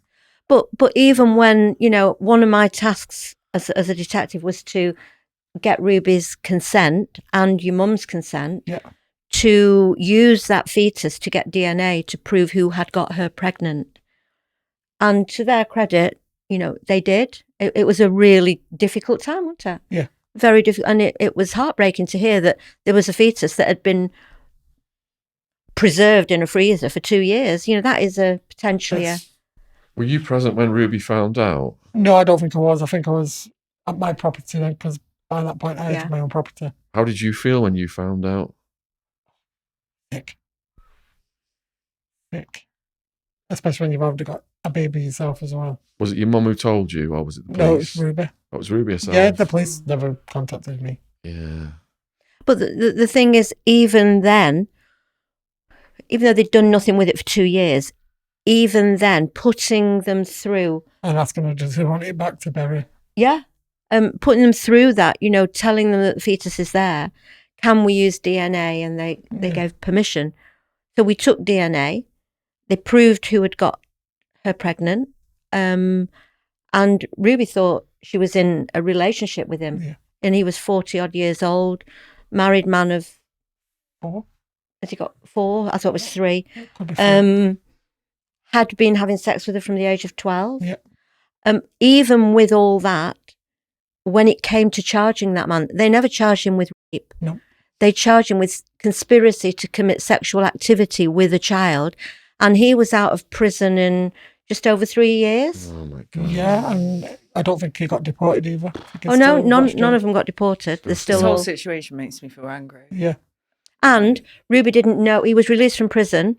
Speaker 3: But even when, one of my tasks as a detective was to get Ruby's consent and your mum's consent
Speaker 1: Yeah.
Speaker 3: to use that fetus to get DNA to prove who had got her pregnant. And to their credit, they did. It was a really difficult time, wasn't it?
Speaker 1: Yeah.
Speaker 3: Very difficult. And it was heartbreaking to hear that there was a fetus that had been preserved in a freezer for 2 years. That is potentially a...
Speaker 4: Were you present when Ruby found out?
Speaker 1: No, I don't think I was. I think I was at my property then, because by that point I
Speaker 3: Yeah.
Speaker 1: had my own property.
Speaker 4: How did you feel when you found out?
Speaker 1: Sick. Especially when you've already got a baby yourself as well.
Speaker 4: Was it your mum who told you, or was it the
Speaker 1: No,
Speaker 4: police?
Speaker 1: it's Ruby.
Speaker 4: That was Ruby herself.
Speaker 1: Yeah, the police never contacted me.
Speaker 4: Yeah.
Speaker 3: But the thing is, even then, even though they'd done nothing with it for 2 years, even then, putting them through...
Speaker 1: And asking her, does he want it back to bury?
Speaker 3: Yeah. Putting them through that, telling them that the fetus is there. Can we use DNA? And they gave permission. So we took DNA. They proved who had got her pregnant. And Ruby thought she was in a relationship with him.
Speaker 1: Yeah.
Speaker 3: And he was 40 odd years old, married man of...
Speaker 1: 4?
Speaker 3: Has he got 4? I thought it was 3.
Speaker 1: Could be 4.
Speaker 3: Had been having sex with her from the age of 12.
Speaker 1: Yeah.
Speaker 3: Even with all that, when it came to charging that man, they never charged him with rape.
Speaker 1: No.
Speaker 3: They charged him with conspiracy to commit sexual activity with a child, and he was out of prison in just over 3 years.
Speaker 4: Oh my God.
Speaker 1: Yeah, and I don't think he got deported either.
Speaker 3: Oh no, none of them got deported. They're still
Speaker 2: This whole
Speaker 3: all...
Speaker 2: situation makes me feel angry.
Speaker 1: Yeah.
Speaker 3: And Ruby didn't know he was released from prison.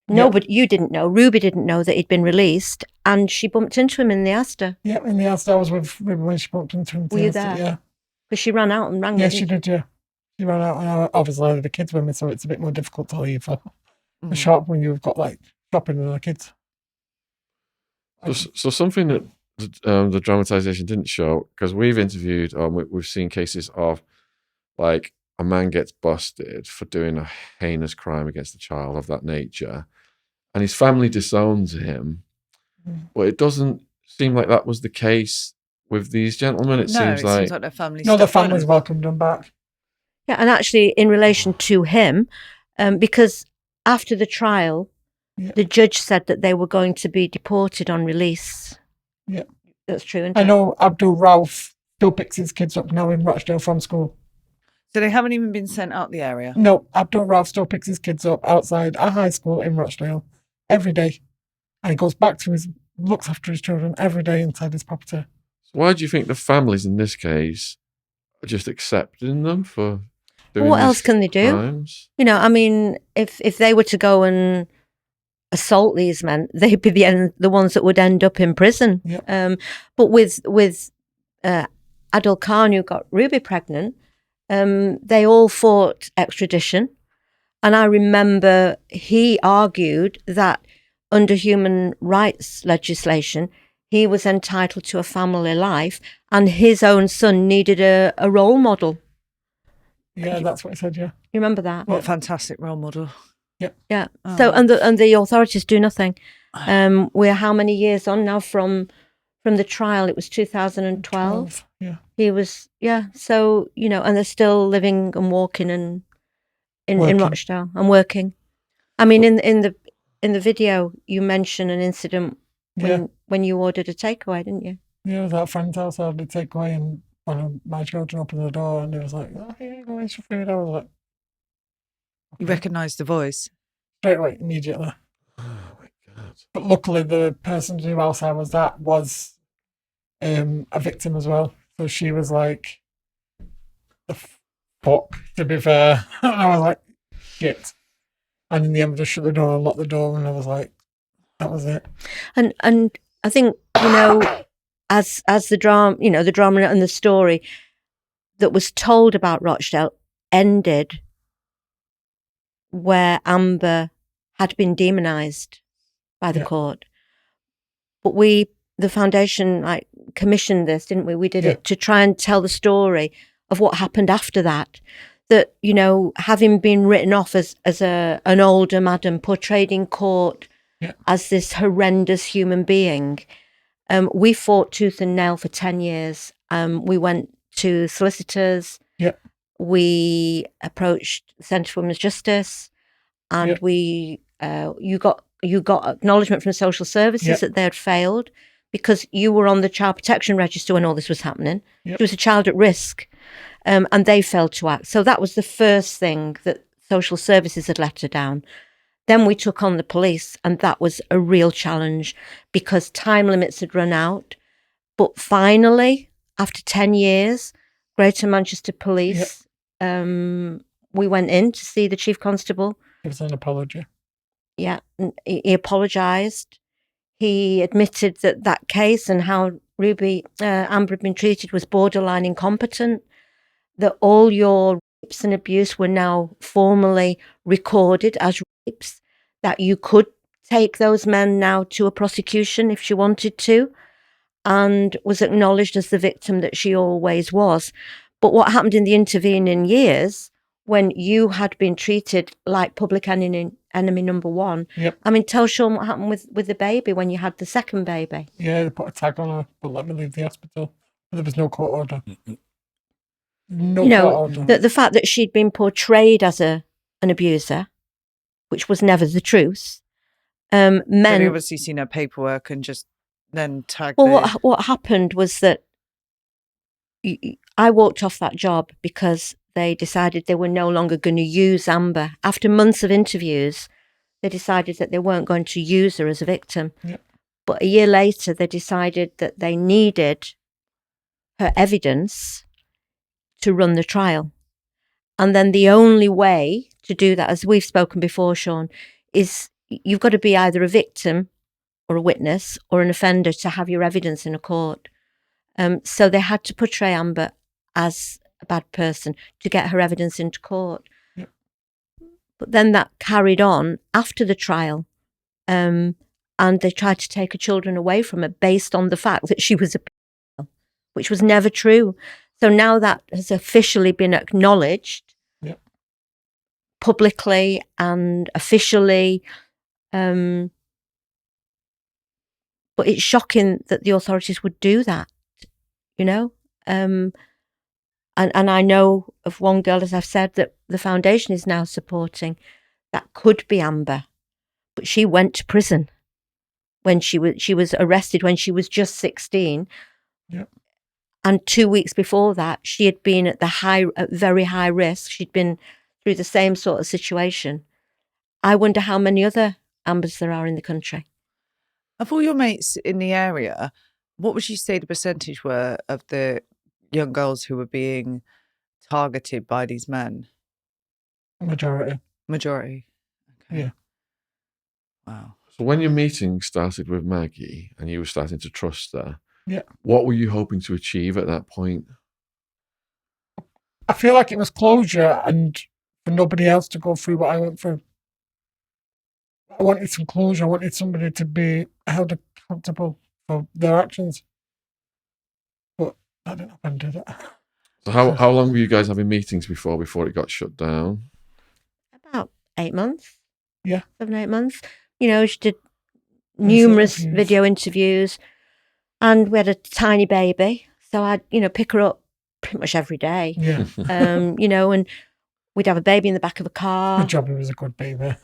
Speaker 3: Nobody, you didn't know. Ruby didn't know that he'd been released, and she bumped into him in the Asda.
Speaker 1: Yeah, in the Asda I was with Ruby when she bumped into him.
Speaker 3: Were you
Speaker 1: Asda,
Speaker 3: there?
Speaker 1: Yeah.
Speaker 3: Because she ran out and rang
Speaker 1: Yeah,
Speaker 3: me.
Speaker 1: she did, yeah. She ran out, and I obviously had the kids with me, so it's a bit more difficult to leave for
Speaker 3: Mm.
Speaker 1: the shop when you've got shopping and the kids.
Speaker 4: So something that the dramatisation didn't show, because we've interviewed, we've seen cases of a man gets busted for doing a heinous crime against a child of that nature, and his family disowns him. But it doesn't seem like that was the case with these gentlemen. It seems like
Speaker 2: their family.
Speaker 1: No, the families welcomed him back.
Speaker 3: Yeah, and actually, in relation to him, because after the trial, the judge said that they were going to be deported on release.
Speaker 1: Yeah.
Speaker 3: That's true. Isn't
Speaker 1: I
Speaker 3: it?
Speaker 1: know Abdul Rauf still picks his kids up now in Rochdale from school.
Speaker 2: So they haven't even been sent out the area.
Speaker 1: No, Abdul Rauf still picks his kids up outside a high school in Rochdale every day. And he goes back to looks after his children every day inside his property.
Speaker 4: why do you think the families in this case are just accepting them for doing
Speaker 3: What
Speaker 4: these
Speaker 3: else can they do?
Speaker 4: crimes?
Speaker 3: I mean, if they were to go and assault these men, they'd be the ones that would end up in prison.
Speaker 1: Yeah.
Speaker 3: But with Adil Khan, who got Ruby pregnant, they all fought extradition. And I remember he argued that under human rights legislation, he was entitled to a family life and his own son needed a role model.
Speaker 1: Yeah, that's what he said, yeah.
Speaker 3: You remember that?
Speaker 2: What a fantastic role model.
Speaker 3: Yeah.
Speaker 2: Oh.
Speaker 3: So and the authorities do nothing. We're how many years on now from the trial? It was 2012.
Speaker 1: Yeah.
Speaker 3: He was So and they're still living and walking in
Speaker 1: Working.
Speaker 3: Rochdale and working. I mean, in the video you mentioned an incident when you ordered a takeaway, didn't you?
Speaker 1: Yeah, I was at a friend's house. I had a takeaway, and one of my children opened the door, and he was like, "Oh, here you go, it's your food." I was like,
Speaker 2: You recognised the voice.
Speaker 1: straight away, immediately.
Speaker 4: Oh my God.
Speaker 1: But luckily, the person whose house I was at was a victim as well. So she was like, the fuck, to be fair. And I was like, shit. And in the end, I just shut the door and locked the door, and I was like, that was it.
Speaker 3: And I think, as the drama, the drama and the story that was told about Rochdale ended where Amber had been demonised by the court. But the foundation, commissioned this, didn't we? We did it to try and tell the story of what happened after that. That, having been written off as an older madam, portrayed in court as this horrendous human being, we fought tooth and nail for 10 years. We went to solicitors. We approached the Centre for Women's Justice, and you got acknowledgement from social services that they had failed, because you were on the child protection register when all this was happening. There was a child at risk, and they failed to act. So that was the first thing, that social services had let her down. Then we took on the police, and that was a real challenge because time limits had run out. But finally, after 10 years, Greater Manchester Police, we went in to see the Chief Constable.
Speaker 1: It was an apology.
Speaker 3: Yeah, and he apologised. He admitted that case and how Amber had been treated was borderline incompetent, that all your rapes and abuse were now formally recorded as rapes, that you could take those men now to a prosecution if she wanted to, and was acknowledged as the victim that she always was. But what happened in the intervening years, when you had been treated like public enemy number one? I mean, tell Sean what happened with the baby when you had the second baby.
Speaker 1: Yeah, they put a tag on her, but let me leave the hospital. But there was no court order. No court order.
Speaker 3: The fact that she'd been portrayed as an abuser, which was never the truth.
Speaker 2: So they obviously seen her paperwork and just then tagged.
Speaker 3: Well, what happened was that I walked off that job because they decided they were no longer going to use Amber. After months of interviews, they decided that they weren't going to use her as a victim. But a year later, they decided that they needed her evidence to run the trial. And then the only way to do that, as we've spoken before, Sean, is you've got to be either a victim or a witness or an offender to have your evidence in a court. So they had to portray Amber as a bad person to get her evidence into court. But then that carried on after the trial, and they tried to take her children away from her based on the fact that she was a pedophile, which was never true. So now that has officially been acknowledged publicly and officially. But it's shocking that the authorities would do that, And I know of one girl, as I've said, that the foundation is now supporting, that could be Amber, but she went to prison when she was arrested when she was just 16. And 2 weeks before that, she had been at very high risk. She'd been through the same sort of situation. I wonder how many other Ambers there are in the country.
Speaker 2: Of all your mates in the area, what would you say the percentage were of the young girls who were being targeted by these men?
Speaker 1: Majority.
Speaker 2: Okay.
Speaker 1: Yeah.
Speaker 2: Wow.
Speaker 4: So when your meeting started with Maggie and you were starting to trust her,
Speaker 1: Yeah.
Speaker 4: What were you hoping to achieve at that point?
Speaker 1: I feel like it was closure and for nobody else to go through what I went through. I wanted some closure. I wanted somebody to be held accountable for their actions. But that didn't happen, did it?
Speaker 4: So how long were you guys having meetings before it got shut down?
Speaker 3: About 8 months.
Speaker 1: Yeah.
Speaker 3: 7, 8 months. You know, she did numerous video interviews, and we had a tiny baby. So I'd, pick her up pretty much every day.
Speaker 1: Yeah.
Speaker 3: And we'd have a baby in the back of a car.
Speaker 1: Good job, it was a good baby.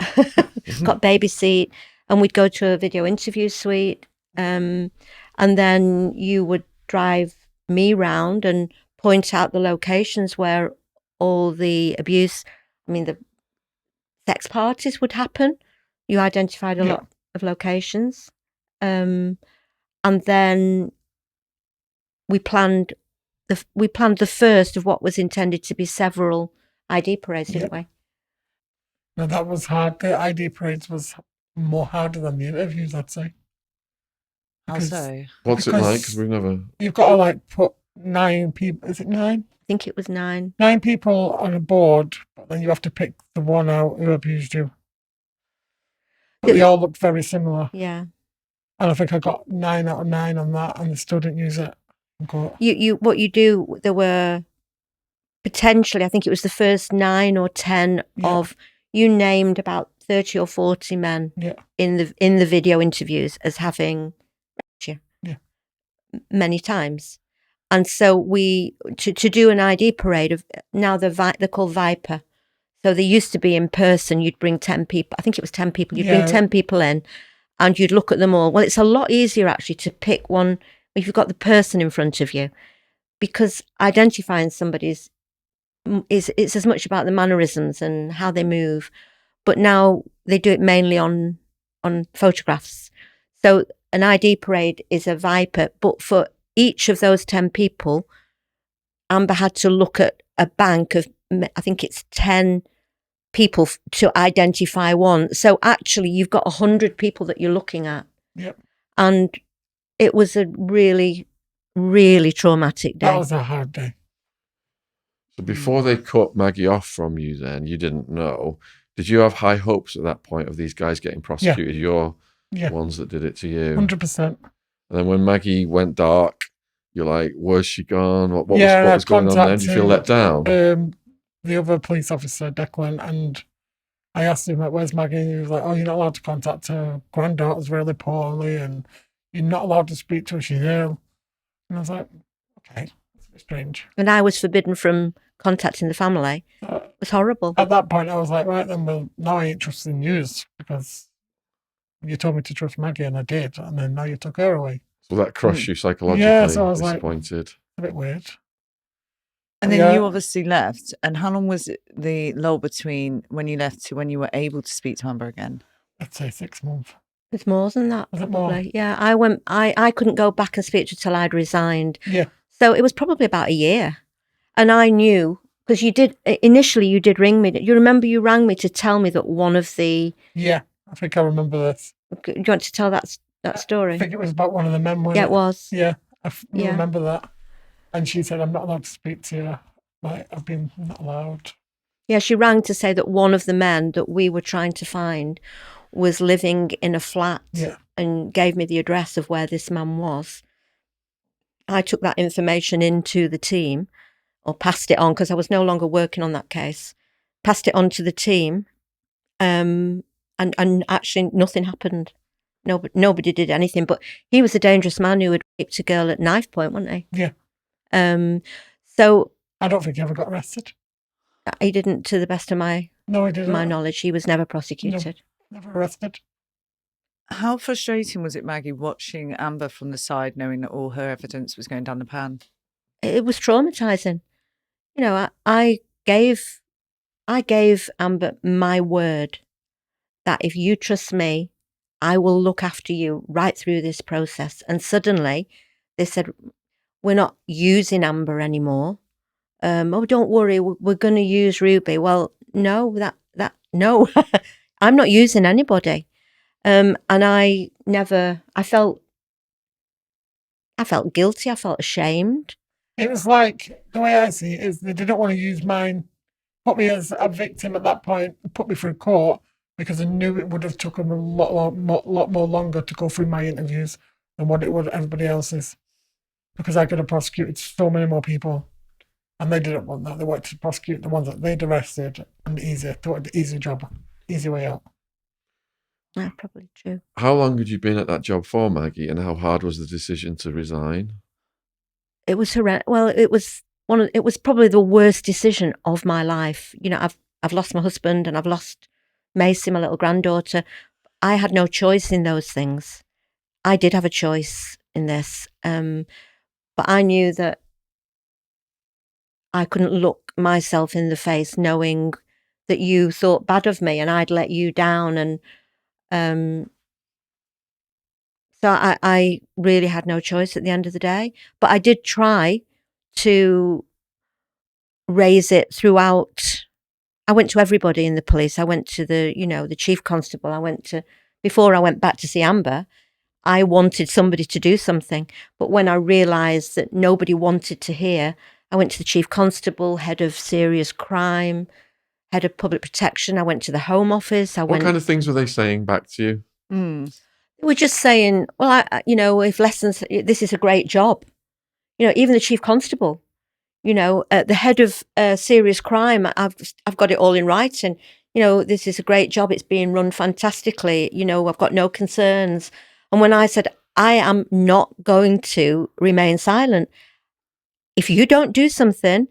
Speaker 3: Got baby seat, and we'd go to a video interview suite. And then you would drive me round and point out the locations where all the abuse, the sex parties would happen. You identified a lot of locations. And then we planned the first of what was intended to be several ID parades, didn't we?
Speaker 1: No, that was hard. The ID parades was more harder than the interviews, I'd say.
Speaker 2: How so?
Speaker 4: What's it like? Because we've never.
Speaker 1: You've got to like put 9 people. Is it 9?
Speaker 3: I think it was 9.
Speaker 1: 9 people on a board, but then you have to pick the one out who abused you. But they all looked very similar.
Speaker 3: Yeah.
Speaker 1: And I think I got 9 out of 9 on that, and they still didn't use it in court.
Speaker 3: What you do, there were potentially, I think it was the first 9 or 10 of, you named about 30 or 40 men in the video interviews as having raped you many times. And so we, to do an ID parade of, now they're called Viper. So they used to be in person, you'd bring 10 people, I think it was 10 people, you'd bring 10 people in and you'd look at them all. Well, it's a lot easier actually to pick one if you've got the person in front of you, because identifying somebody it's as much about the mannerisms and how they move. But now they do it mainly on photographs. So an ID parade is a Viper, but for each of those 10 people, Amber had to look at a bank of, I think it's 10 people to identify one. So actually you've got 100 people that you're looking at.
Speaker 1: Yep.
Speaker 3: And it was a really, really traumatic day.
Speaker 1: That was a hard day.
Speaker 4: So before they cut Maggie off from you then, you didn't know. Did you have high hopes at that point of these guys getting prosecuted? You're the ones that did it to you.
Speaker 1: 100%.
Speaker 4: And then when Maggie went dark, you're like, where's she gone? What was going on then? Did you feel let down?
Speaker 1: The other police officer, Declan, and I asked him, like, where's Maggie? And he was like, oh, you're not allowed to contact her. Granddaughter's really poorly and you're not allowed to speak to her. She's ill. And I was like, okay, that's a bit strange.
Speaker 3: And I was forbidden from contacting the family. It was horrible.
Speaker 1: At that point, I was like, right then, well, now I ain't trusting news because you told me to trust Maggie and I did. And then now you took her away.
Speaker 4: So that crushed you psychologically?
Speaker 1: Yeah, so I was
Speaker 4: disappointed.
Speaker 1: Like, a bit weird.
Speaker 2: And then you obviously left. And how long was the lull between when you left to when you were able to speak to Amber again?
Speaker 1: I'd say 6 months.
Speaker 3: It's more than that.
Speaker 1: Was
Speaker 3: probably.
Speaker 1: it more?
Speaker 3: Yeah, I couldn't go back and speak to her till I'd resigned.
Speaker 1: Yeah.
Speaker 3: So it was probably about a year. And I knew, because initially you did ring me. You remember you rang me to tell me that one of the...
Speaker 1: Yeah, I think I remember this.
Speaker 3: Do you want to tell that story?
Speaker 1: I think it was about one of the men.
Speaker 3: Yeah, it was.
Speaker 1: Yeah, I remember that. And she said, I'm not allowed to speak to you. Like, I've been not allowed.
Speaker 3: Yeah, she rang to say that one of the men that we were trying to find was living in a flat and gave me the address of where this man was. I took that information into the team, or passed it on, because I was no longer working on that case. Passed it on to the team, and actually nothing happened. Nobody did anything, but he was a dangerous man who had raped a girl at knife point, wasn't he?
Speaker 1: Yeah.
Speaker 3: So
Speaker 1: I don't think he ever got arrested.
Speaker 3: He didn't, to the best of my knowledge. He was never prosecuted.
Speaker 1: No, never arrested.
Speaker 2: How frustrating was it, Maggie, watching Amber from the side, knowing that all her evidence was going down the pan?
Speaker 3: It was traumatizing. You know, I gave Amber my word that if you trust me, I will look after you right through this process. And suddenly they said, we're not using Amber anymore. Oh, don't worry, we're going to use Ruby. Well, no, no, I'm not using anybody. And I felt guilty. I felt ashamed.
Speaker 1: It was like, the way I see it is they didn't want to use mine, put me as a victim at that point, put me through court, because I knew it would have taken them a lot more longer to go through my interviews than what it would everybody else's. Because I could have prosecuted so many more people. And they didn't want that. They wanted to prosecute the ones that they'd arrested and they wanted the easy job, easy way out.
Speaker 3: Yeah, probably true.
Speaker 4: How long had you been at that job for, Maggie, and how hard was the decision to resign?
Speaker 3: It was horrendous. Well, it was probably the worst decision of my life. You know, I've lost my husband and I've lost Macy, my little granddaughter. I had no choice in those things. I did have a choice in this, but I knew that I couldn't look myself in the face knowing that you thought bad of me and I'd let you down. And So I really had no choice at the end of the day. But I did try to raise it throughout. I went to everybody in the police. I went to the chief constable. Before I went back to see Amber, I wanted somebody to do something. But when I realised that nobody wanted to hear, I went to the chief constable, head of serious crime, head of public protection. I went to the Home Office.
Speaker 4: What kind of things were they saying back to you?
Speaker 3: They were just saying, well, if lessons, this is a great job. Even the chief constable, the head of serious crime, I've got it all in writing. This is a great job. It's being run fantastically. I've got no concerns. And when I said, I am not going to remain silent. If you don't do something,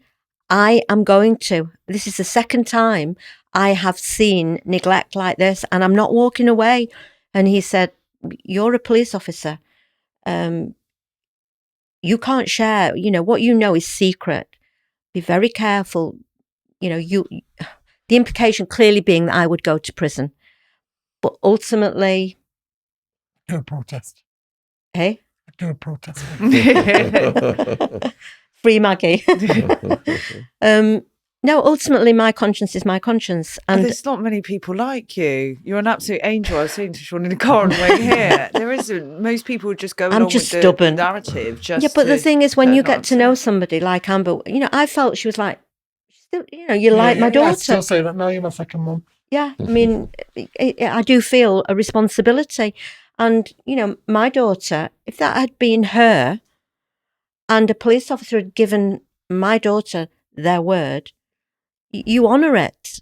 Speaker 3: I am going to. This is the second time I have seen neglect like this, and I'm not walking away. And he said, you're a police officer. You can't share, what you know is secret. Be very careful. The implication clearly being that I would go to prison. But ultimately...
Speaker 1: Do a protest.
Speaker 3: Hey?
Speaker 1: Do a protest.
Speaker 3: Free Maggie. No, ultimately my conscience is my conscience. And
Speaker 2: there's not many people like you. You're an absolute angel. I was saying to Sean in the car on the way here. There isn't. Most people just go along with
Speaker 3: stubborn.
Speaker 2: The narrative.
Speaker 3: But the thing is, when you get to know somebody like Amber, I felt she was like, still, you're like my daughter.
Speaker 1: I still say that now. You're my second mum.
Speaker 3: Yeah, I mean, I do feel a responsibility. And, my daughter, if that had been her and a police officer had given my daughter their word, you honour it.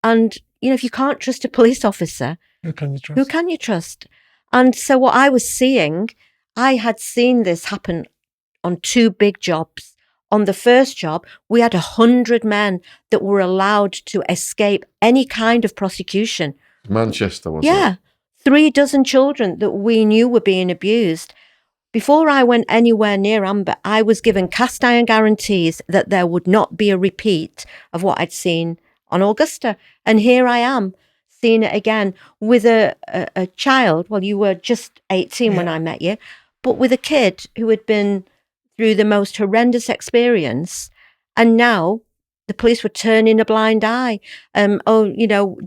Speaker 3: And, if you can't trust a police officer,
Speaker 1: who can you trust?
Speaker 3: Who can you trust? And so what I was seeing, I had seen this happen on 2 big jobs. On the first job, we had 100 men that were allowed to escape any kind of prosecution.
Speaker 4: Manchester, wasn't it?
Speaker 3: Yeah. 3 dozen children that we knew were being abused. Before I went anywhere near Amber, I was given cast iron guarantees that there would not be a repeat of what I'd seen on Augusta. And here I am, seeing it again with a child. Well, you were just 18 when I met you, but with a kid who had been through the most horrendous experience. And now the police were turning a blind eye. Don't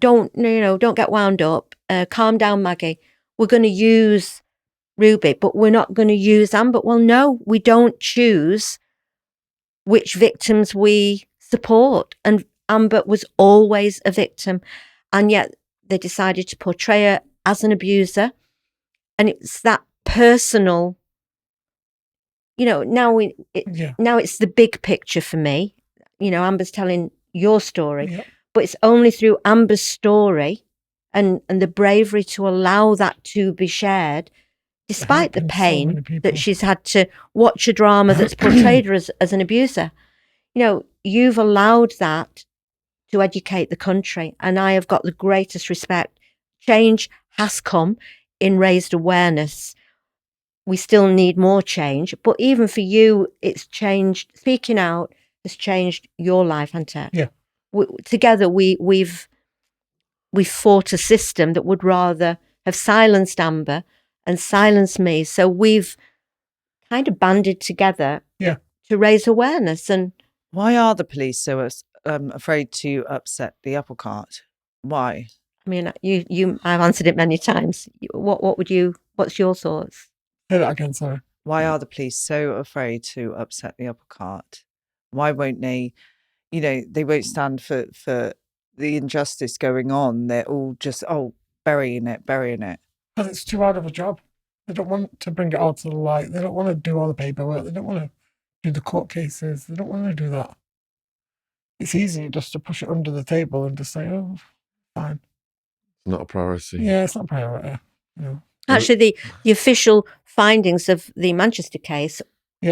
Speaker 3: get wound up. Calm down, Maggie. We're going to use Ruby, but we're not going to use Amber. Well, no, we don't choose which victims we support. And Amber was always a victim. And yet they decided to portray her as an abuser. And it's that personal, now it's the big picture for me. Amber's telling your story, but it's only through Amber's story and the bravery to allow that to be shared, despite the pain that she's had to watch a drama that's portrayed her as an abuser. You've allowed that to educate the country, and I have got the greatest respect. Change has come in raised awareness. We still need more change, but even for you, it's changed. Speaking out has changed your life, hasn't it?
Speaker 1: Yeah.
Speaker 3: Together, we've fought a system that would rather have silenced Amber and silenced me. So we've kind of banded together to raise awareness. And
Speaker 2: why are the police so afraid to upset the apple cart? Why?
Speaker 3: I mean, I've answered it many times. What's your thoughts?
Speaker 1: Say that again, sorry.
Speaker 2: Why are the police so afraid to upset the apple cart? Why won't they, they won't stand for the injustice going on. They're all just, burying it.
Speaker 1: Because it's too hard of a job. They don't want to bring it out to the light. They don't want to do all the paperwork. They don't want to do the court cases. They don't want to do that. It's easy just to push it under the table and just say, oh, fine.
Speaker 4: It's not a priority.
Speaker 1: Yeah, it's not a priority.
Speaker 3: Actually, the official findings of the Manchester case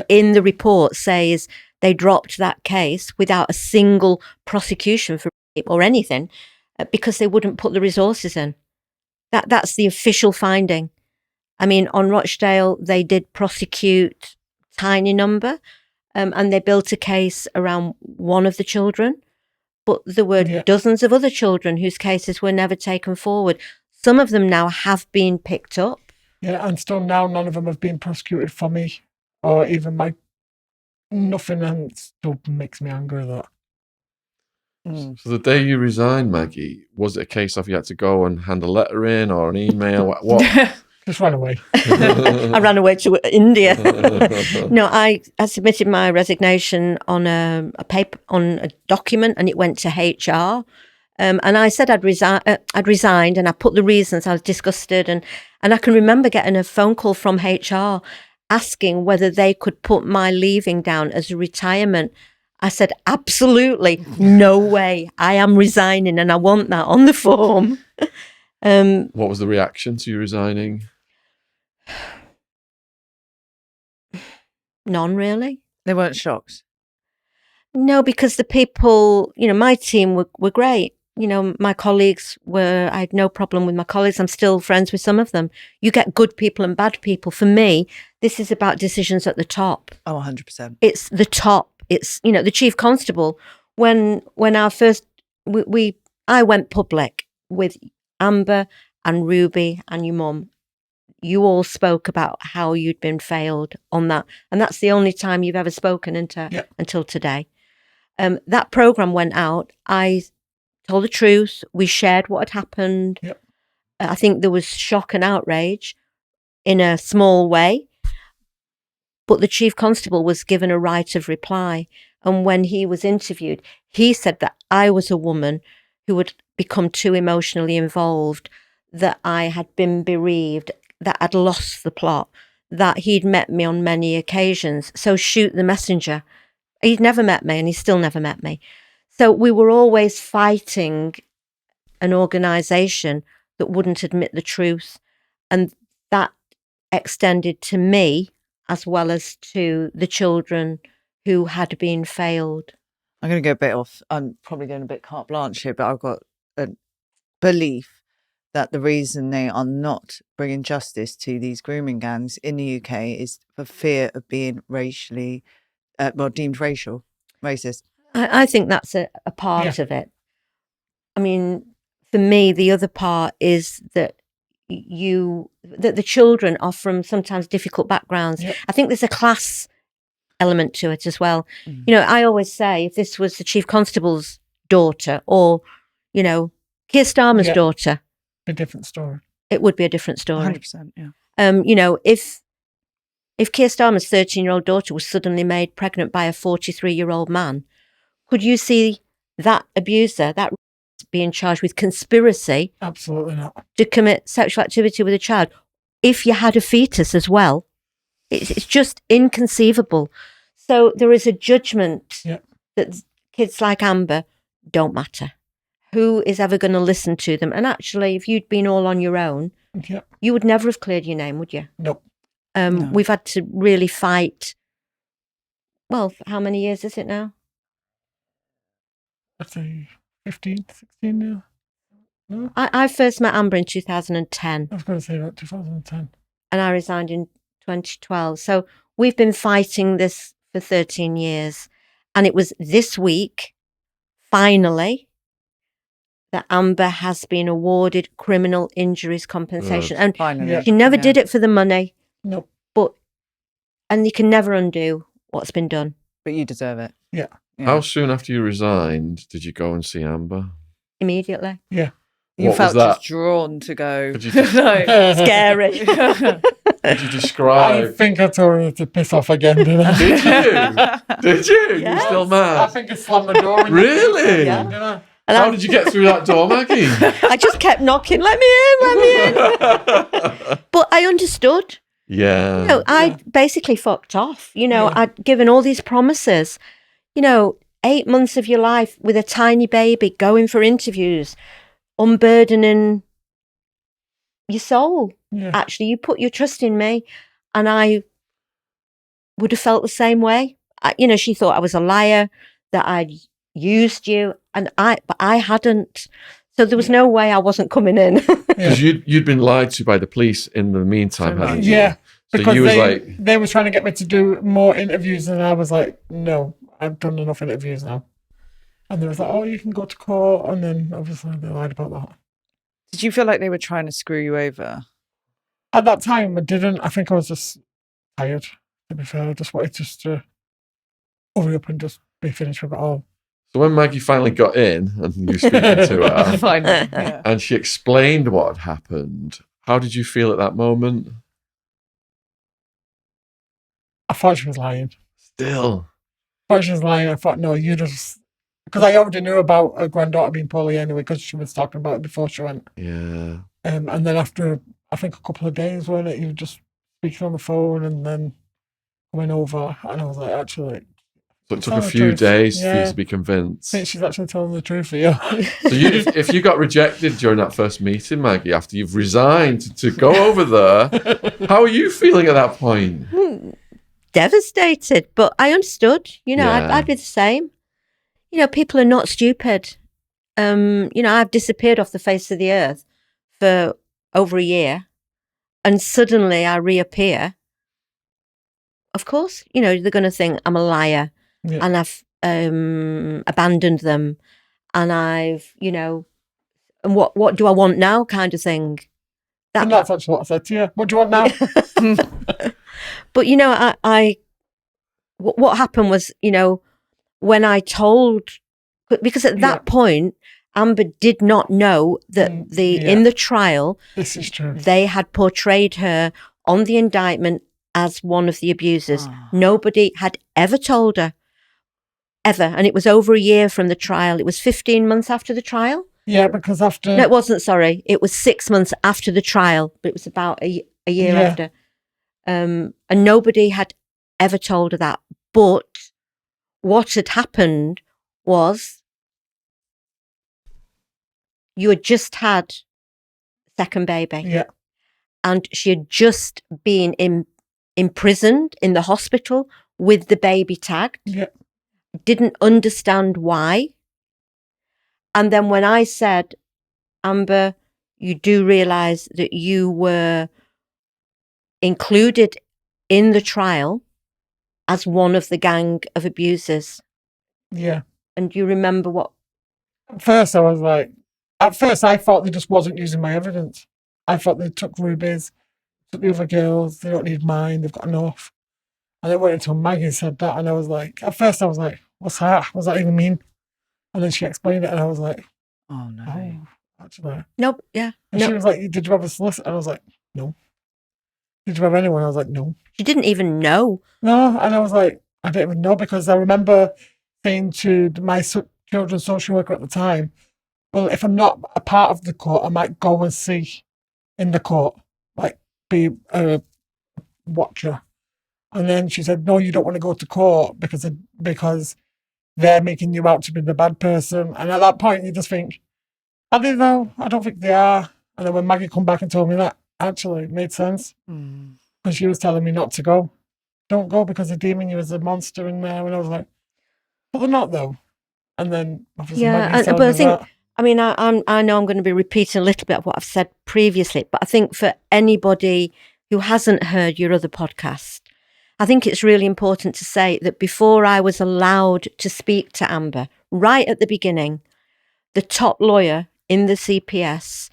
Speaker 3: in the report says they dropped that case without a single prosecution for rape or anything because they wouldn't put the resources in. That's the official finding. I mean, on Rochdale, they did prosecute a tiny number and they built a case around one of the children. But there were dozens of other children whose cases were never taken forward. some of them now have been picked up.
Speaker 1: Yeah, and still now none of them have been prosecuted for me or even my nothing, and it still makes me angry that.
Speaker 4: So the day you resigned, Maggie, was it a case of you had to go and hand a letter in or an email? What?
Speaker 1: Just ran away.
Speaker 3: I ran away to India. No, I submitted my resignation on a paper, on a document, and it went to HR. And I said I'd resigned, and I put the reasons. I was disgusted, and I can remember getting a phone call from HR asking whether they could put my leaving down as a retirement. I said, absolutely, no way. I am resigning, and I want that on the form.
Speaker 4: What was the reaction to you resigning?
Speaker 3: None, really.
Speaker 2: They weren't shocked.
Speaker 3: No, because the people, my team were great. My colleagues I had no problem with my colleagues. I'm still friends with some of them. You get good people and bad people. For me, this is about decisions at the top.
Speaker 2: Oh, 100%.
Speaker 3: It's the top. It's, the chief constable. When our first, I went public with Amber and Ruby and your mum. You all spoke about how you'd been failed on that. And that's the only time you've ever spoken until today. That programme went out. I told the truth. We shared what had happened.
Speaker 1: Yep.
Speaker 3: I think there was shock and outrage in a small way. But the chief constable was given a right of reply. And when he was interviewed, he said that I was a woman who had become too emotionally involved, that I had been bereaved, that I'd lost the plot, that he'd met me on many occasions. So shoot the messenger. He'd never met me, and he still never met me. So we were always fighting an organisation that wouldn't admit the truth. And that extended to me as well as to the children who had been failed.
Speaker 2: I'm going to go a bit off. I'm probably going a bit carte blanche here, but I've got a belief that the reason they are not bringing justice to these grooming gangs in the UK is for fear of being racially, deemed racist.
Speaker 3: I think that's a part of it. I mean, for me, the other part is that the children are from sometimes difficult backgrounds.
Speaker 1: Yep.
Speaker 3: I think there's a class element to it as well. I always say, if this was the chief constable's daughter or, Keir Starmer's daughter,
Speaker 1: A different story.
Speaker 3: it would be a different story.
Speaker 2: 100%, yeah.
Speaker 3: If Keir Starmer's 13-year-old daughter was suddenly made pregnant by a 43-year-old man, could you see that abuser, that being charged with conspiracy?
Speaker 1: Absolutely not.
Speaker 3: To commit sexual activity with a child, if you had a fetus as well? It's just inconceivable. So there is a judgment that kids like Amber don't matter. Who is ever going to listen to them? And actually, if you'd been all on your own, you would never have cleared your name, would you?
Speaker 1: Nope.
Speaker 2: No.
Speaker 3: We've had to really fight. Well, how many years is it now?
Speaker 1: I'd say 15, 16 now. No?
Speaker 3: I first met Amber in 2010.
Speaker 1: I was going to say about 2010.
Speaker 3: And I resigned in 2012. So we've been fighting this for 13 years. And it was this week, finally, that Amber has been awarded criminal injuries compensation. And
Speaker 2: Finally.
Speaker 3: she never did it for the money.
Speaker 1: Nope.
Speaker 3: And you can never undo what's been done.
Speaker 2: But you deserve it.
Speaker 1: Yeah.
Speaker 4: How soon after you resigned did you go and see Amber?
Speaker 3: Immediately.
Speaker 1: Yeah.
Speaker 2: You
Speaker 4: What
Speaker 2: felt
Speaker 4: was that?
Speaker 2: just drawn to go.
Speaker 4: Could you just-
Speaker 2: No.
Speaker 3: Scary.
Speaker 4: Could you
Speaker 1: I
Speaker 4: describe?
Speaker 1: think I told her to piss off again, didn't I?
Speaker 4: Did you? Did you? You're
Speaker 3: Yes.
Speaker 4: still
Speaker 1: I
Speaker 4: mad?
Speaker 1: think I slammed the door. in
Speaker 4: Really?
Speaker 1: Yeah. Didn't I?
Speaker 3: And
Speaker 4: How did you get through that door, Maggie?
Speaker 3: I just kept knocking, let me in. But I understood.
Speaker 4: Yeah.
Speaker 3: No, I basically fucked off. I'd given all these promises. 8 months of your life with a tiny baby, going for interviews, unburdening your soul.
Speaker 1: Yeah.
Speaker 3: Actually, you put your trust in me, and I would have felt the same way. She thought I was a liar, that I'd used you, but I hadn't. So there was no way I wasn't coming in.
Speaker 4: Because you'd been lied to by the police in the meantime,
Speaker 2: So
Speaker 4: hadn't
Speaker 2: much.
Speaker 4: you?
Speaker 1: Yeah.
Speaker 4: So
Speaker 1: Because
Speaker 4: you was
Speaker 1: they were trying to get me to do more interviews, and I was like, no, I've done enough interviews now. And they was like, oh, you can go to court, and then obviously they lied about that.
Speaker 2: Did you feel like they were trying to screw you over?
Speaker 1: At that time, I didn't. I think I was just tired, to be fair. I just wanted just to hurry up and just be finished with it all.
Speaker 4: So when Maggie finally got in and you were speaking to her,
Speaker 2: Finally, yeah.
Speaker 4: and she explained what had happened, how did you feel at that moment?
Speaker 1: I thought she was lying.
Speaker 4: Still.
Speaker 1: I thought she was lying. I thought, no, you just... Because I already knew about her granddaughter being poorly anyway, because she was talking about it before she went.
Speaker 4: Yeah.
Speaker 1: And then after, I think, a couple of days, weren't it? You were just speaking on the phone and then coming over. And I was like, actually...
Speaker 4: So it took
Speaker 1: tell
Speaker 4: a
Speaker 1: the
Speaker 4: few
Speaker 1: truth.
Speaker 4: days for you
Speaker 1: Yeah.
Speaker 4: to be convinced.
Speaker 1: I think she's actually telling the truth here.
Speaker 4: So if you got rejected during that first meeting, Maggie, after you've resigned to go over there, how are you feeling at that point?
Speaker 3: Devastated, but I understood.
Speaker 4: Yeah.
Speaker 3: I'd be the same. People are not stupid. I've disappeared off the face of the earth for over a year, and suddenly I reappear. Of course, they're going to think I'm a liar,
Speaker 1: Yeah.
Speaker 3: and I've abandoned them, and I've, and what do I want now, kind of thing.
Speaker 1: And that's actually what I said to you. What do you want now?
Speaker 3: But what happened was, when I told, because at that point, Amber did not know that in the trial,
Speaker 1: This is true.
Speaker 3: they had portrayed her on the indictment as one of the abusers. Nobody had ever told her, ever. And it was over a year from the trial. It was 15 months after the trial.
Speaker 1: Yeah, because after...
Speaker 3: No, it wasn't, sorry. It was 6 months after the trial, but it was about a year after. And nobody had ever told her that. But what had happened was you had just had second baby.
Speaker 1: Yeah.
Speaker 3: And she had just been imprisoned in the hospital with the baby tagged.
Speaker 1: Yeah.
Speaker 3: Didn't understand why. And then when I said, Amber, you do realise that you were included in the trial as one of the gang of abusers.
Speaker 1: Yeah.
Speaker 3: And you remember what?
Speaker 1: At first I thought they just wasn't using my evidence. I thought they took Ruby's, took the other girls, they don't need mine, they've got enough. And it went until Maggie said that, and I was like, at first I was like, what's that? What does that even mean? And then she explained it, and I was like,
Speaker 2: Oh, no.
Speaker 1: oh, actually.
Speaker 3: Nope, yeah.
Speaker 1: And she was like, did you have a solicitor? And I was like, no. Did you have anyone? I was like, no.
Speaker 3: She didn't even know.
Speaker 1: No, and I was like, I didn't even know, because I remember saying to my children's social worker at the time, well, if I'm not a part of the court, I might go and see in the court, like be a watcher. And then she said, no, you don't want to go to court because they're making you out to be the bad person. And at that point, you just think, are they though? I don't think they are. And then when Maggie come back and told me that, actually, it made sense. Because she was telling me not to go. Don't go because they're deeming you as a monster in there. And I was like, but they're not though. And then obviously Maggie
Speaker 3: but I think,
Speaker 1: that.
Speaker 3: I mean, I know I'm going to be repeating a little bit of what I've said previously, but I think for anybody who hasn't heard your other podcast, I think it's really important to say that before I was allowed to speak to Amber, right at the beginning, the top lawyer in the CPS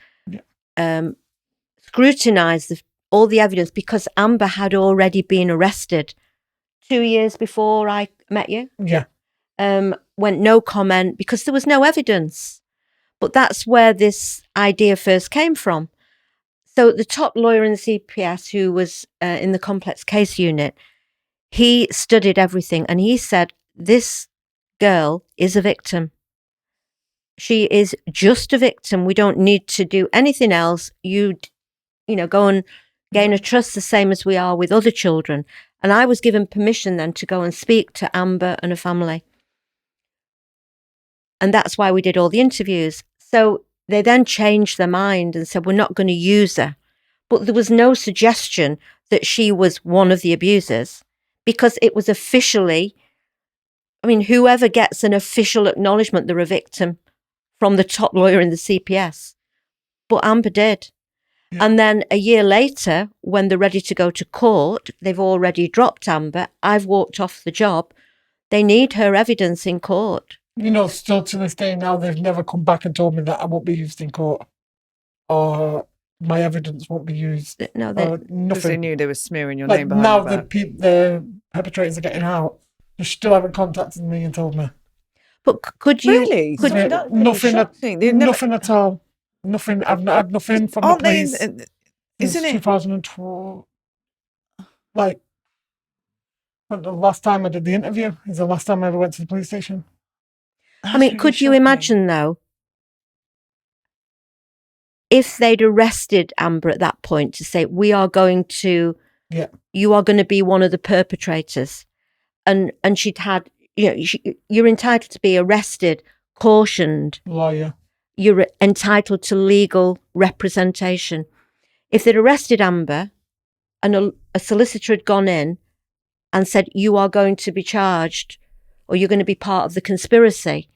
Speaker 3: scrutinised all the evidence, because Amber had already been arrested 2 years before I met you.
Speaker 1: Yeah.
Speaker 3: Went no comment because there was no evidence. But that's where this idea first came from. So the top lawyer in the CPS, who was in the complex case unit, he studied everything, and he said, this girl is a victim. She is just a victim. We don't need to do anything else. You go and gain a trust the same as we are with other children. And I was given permission then to go and speak to Amber and her family. And that's why we did all the interviews. So they then changed their mind and said, we're not going to use her. But there was no suggestion that she was one of the abusers, because it was officially, I mean, whoever gets an official acknowledgement they're a victim from the top lawyer in the CPS. But Amber did. Yeah. And then a year later, when they're ready to go to court, they've already dropped Amber. I've walked off the job. They need her evidence in court.
Speaker 1: Still to this day now, they've never come back and told me that I won't be used in court. or my evidence won't be used.
Speaker 3: No,
Speaker 1: Or
Speaker 2: Because they
Speaker 1: nothing.
Speaker 2: knew they were smearing your
Speaker 1: Like
Speaker 2: name behind
Speaker 1: now,
Speaker 2: your back.
Speaker 1: the perpetrators are getting out. They still haven't contacted me and told me.
Speaker 3: but could you?
Speaker 2: Really?
Speaker 3: Could,
Speaker 2: Sorry, that
Speaker 1: Nothing.
Speaker 2: shocking. They've never,
Speaker 1: Nothing at all. Nothing. I've not had nothing from the
Speaker 2: aren't they?
Speaker 1: police since
Speaker 2: Isn't it?
Speaker 1: 2012. Like the last time I did the interview is the last time I ever went to the police station.
Speaker 3: I mean, could you imagine though, if they'd arrested Amber at that point to say, we are going to,
Speaker 1: Yeah.
Speaker 3: you are going to be one of the perpetrators, and she'd had, you're entitled to be arrested, cautioned,
Speaker 1: Lawyer.
Speaker 3: you're entitled to legal representation. If they'd arrested Amber and a solicitor had gone in and said, you are going to be charged or you're going to be part of the conspiracy,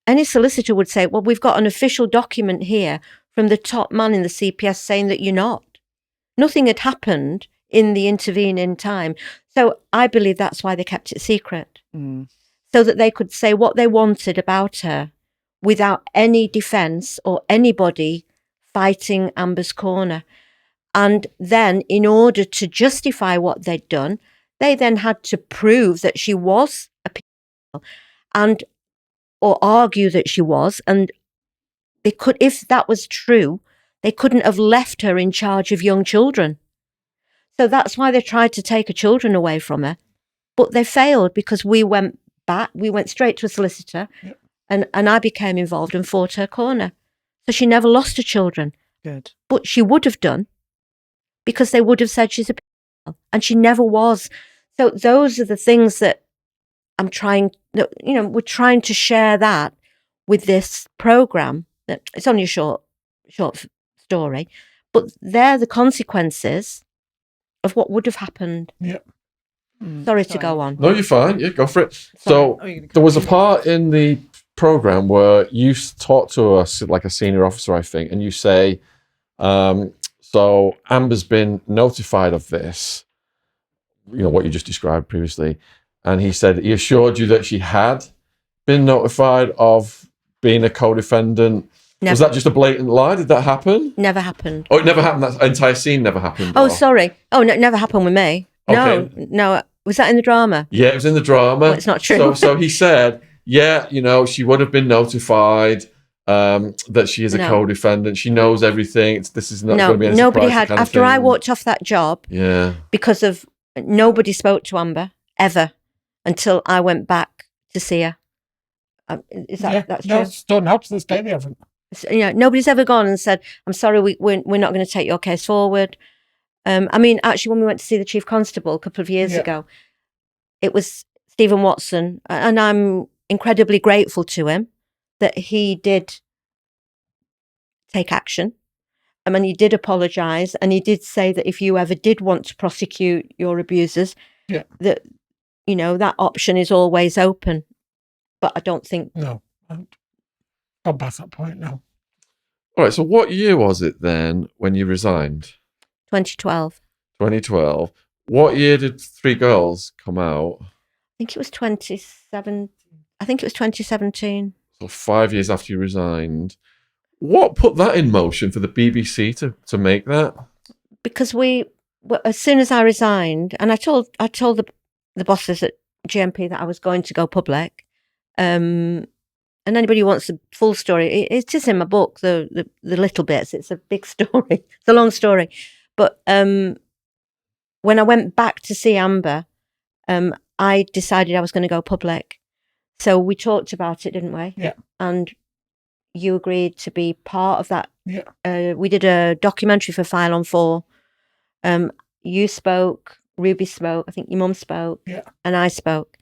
Speaker 3: any solicitor would say, well, we've got an official document here from the top man in the CPS saying that you're not. Nothing had happened in the intervening time. So I believe that's why they kept it secret, so that they could say what they wanted about her without any defence or anybody fighting Amber's corner. And then in order to justify what they'd done, they then had to prove that she was a paedophile and or argue that she was. And they could, if that was true, they couldn't have left her in charge of young children. So that's why they tried to take her children away from her. But they failed because we went back, we went straight to a solicitor, and I became involved and fought her corner. So she never lost her children.
Speaker 2: Good.
Speaker 3: But she would have done, because they would have said she's a pedophile, and she never was. So those are the things that I'm trying, we're trying to share that with this program. It's only a short story, but they're the consequences of what would have happened.
Speaker 1: Yeah.
Speaker 3: Sorry to go on.
Speaker 4: No, you're fine. Yeah, go for it.
Speaker 3: Sorry.
Speaker 4: So
Speaker 2: Oh, you're gonna
Speaker 4: there was a part in the program where you talk to us like a senior officer, I think, and you say, so Amber's been notified of this, what you just described previously. And he said he assured you that she had been notified of being a co-defendant.
Speaker 3: Never.
Speaker 4: Was that just a blatant lie? Did that happen?
Speaker 3: Never happened.
Speaker 4: Oh, it never happened. That entire scene never happened.
Speaker 3: Oh, sorry. Oh, no, it never happened with me.
Speaker 4: Okay.
Speaker 3: No. Was that in the drama?
Speaker 4: Yeah, it was in the drama.
Speaker 3: Well, it's not true.
Speaker 4: So he said, she would have been notified that she is a co-defendant. She knows everything. This is not going to be any
Speaker 3: nobody
Speaker 4: surprise
Speaker 3: had. After I walked off that job, because of nobody spoke to Amber ever until I went back to see her. Is that that's true?
Speaker 1: That's done out to this day. They haven't.
Speaker 3: Nobody's ever gone and said, "I'm sorry, we're not going to take your case forward." Actually, when we went to see the Chief Constable a couple of years ago, it was Stephen Watson, and I'm incredibly grateful to him that he did take action. He did apologise, and he did say that if you ever did want to prosecute your abusers, that that option is always open. But I don't think
Speaker 1: No. Gone past that point now.
Speaker 4: All right. So what year was it then when you resigned?
Speaker 3: 2012.
Speaker 4: 2012. What year did Three Girls come out?
Speaker 3: I think it was 2017.
Speaker 4: So 5 years after you resigned. What put that in motion for the BBC to make that?
Speaker 3: Because as soon as I resigned, and I told the bosses at GMP that I was going to go public, and anybody who wants the full story, it is in my book, the little bits. It's a big story. It's a long story. But when I went back to see Amber, I decided I was going to go public. So we talked about it, didn't we?
Speaker 1: Yeah.
Speaker 3: And you agreed to be part of that.
Speaker 1: Yeah.
Speaker 3: We did a documentary for File on 4. You spoke, Ruby spoke, I think your mum spoke, and I spoke.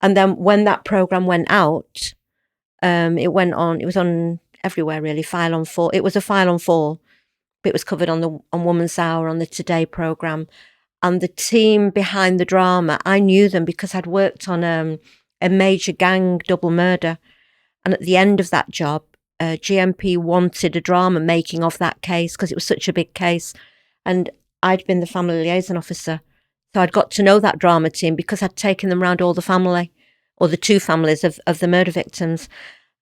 Speaker 3: And then when that programme went out, it was on everywhere really, File on 4. It was a File on 4, but it was covered on Woman's Hour, on the Today programme. And the team behind the drama, I knew them because I'd worked on a major gang double murder. And at the end of that job, GMP wanted a drama making of that case because it was such a big case. And I'd been the family liaison officer. So I'd got to know that drama team because I'd taken them around all the family, or the two families of the murder victims.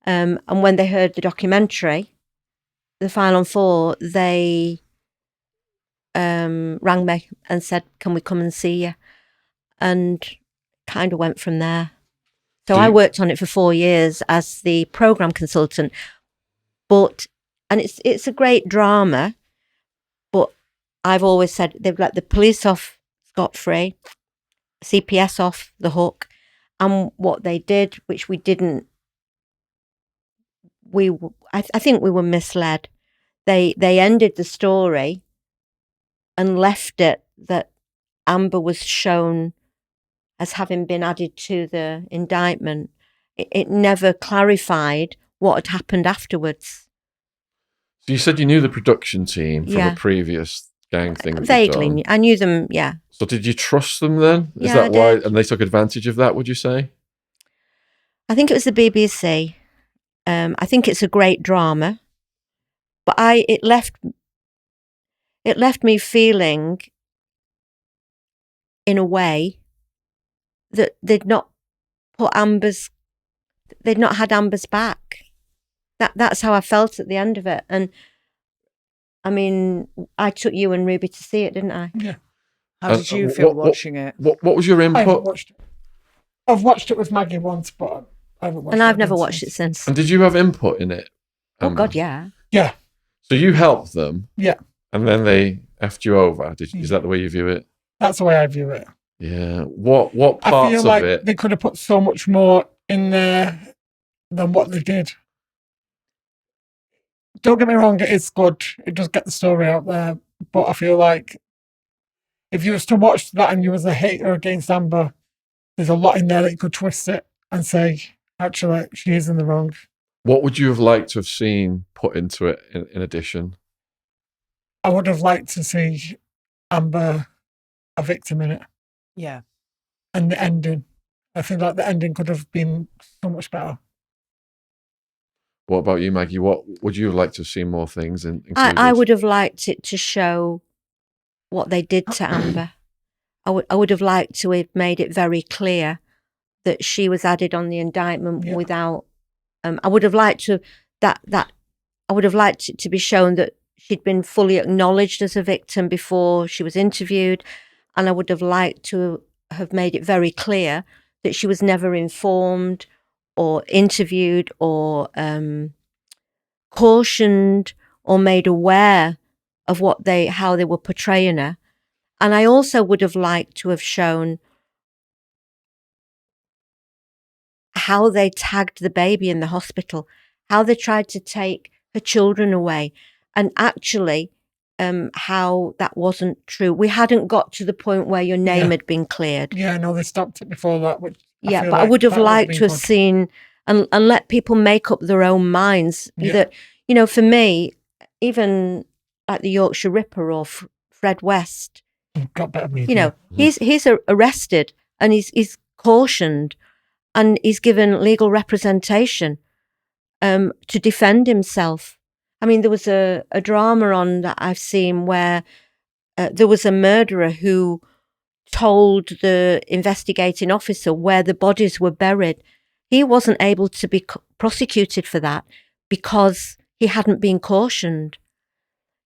Speaker 3: And when they heard the documentary, the file on 4, they rang me and said, "Can we come and see you?" And kind of went from there. So I worked on it for 4 years as the program consultant, and it's a great drama, but I've always said they've let the police off scot-free, CPS off the hook, and what they did, which we didn't, I think we were misled. They ended the story and left it that Amber was shown as having been added to the indictment. It never clarified what had happened afterwards.
Speaker 4: So you said you knew the production team from
Speaker 3: Yeah.
Speaker 4: a previous gang thing that you'd
Speaker 3: Vaguely,
Speaker 4: done.
Speaker 3: I knew them. Yeah.
Speaker 4: So did you trust them then? Is
Speaker 3: Yeah,
Speaker 4: that
Speaker 3: I
Speaker 4: why?
Speaker 3: did.
Speaker 4: And they took advantage of that, would you say?
Speaker 3: I think it was the BBC. I think it's a great drama, but it left me feeling, in a way, that they'd not had Amber's back. That's how I felt at the end of it. And I mean, I took you and Ruby to see it, didn't I?
Speaker 1: Yeah.
Speaker 2: How did you feel watching it?
Speaker 4: What was your
Speaker 1: I haven't
Speaker 4: input?
Speaker 1: watched it. I've watched it with Maggie once, but I haven't watched it.
Speaker 3: And I've never
Speaker 1: again
Speaker 3: watched
Speaker 1: since.
Speaker 3: it since.
Speaker 4: And did you have input in it?
Speaker 3: Oh
Speaker 4: Amber?
Speaker 3: God, yeah.
Speaker 1: Yeah.
Speaker 4: So you helped them,
Speaker 1: Yeah.
Speaker 4: and then they effed you over. Is that the way you view it?
Speaker 1: That's the way I view it.
Speaker 4: Yeah. What
Speaker 1: I
Speaker 4: parts
Speaker 1: feel
Speaker 4: of
Speaker 1: like
Speaker 4: it?
Speaker 1: they could have put so much more in there than what they did. Don't get me wrong, it is good. It does get the story out there. But I feel like if you was to watch that and you was a hater against Amber, there's a lot in there that you could twist it and say, actually, she is in the wrong.
Speaker 4: What would you have liked to have seen put into it in addition?
Speaker 1: I would have liked to see Amber a victim in it.
Speaker 2: Yeah.
Speaker 1: And the ending. I think like the ending could have been so much better.
Speaker 4: What about you, Maggie? What would you have liked to have seen more things included?
Speaker 3: I would have liked it to show what they did to Amber. I would have liked to have made it very clear that she was added on the indictment without. I would have liked to I would have liked it to be shown that she'd been fully acknowledged as a victim before she was interviewed, and I would have liked to have made it very clear that she was never informed or interviewed or cautioned or made aware of how they were portraying her. And I also would have liked to have shown how they tagged the baby in the hospital, how they tried to take her children away, and actually how that wasn't true. We hadn't got to the point where your name had been cleared.
Speaker 1: Yeah, no, they stopped it before that. Which
Speaker 3: but I would have liked to have seen and let people make up their own minds. That, for me, even like the Yorkshire Ripper or Fred West,
Speaker 1: got better media.
Speaker 3: He's arrested and he's cautioned and he's given legal representation to defend himself. I mean, there was a drama on that I've seen where there was a murderer who told the investigating officer where the bodies were buried. He wasn't able to be prosecuted for that because he hadn't been cautioned.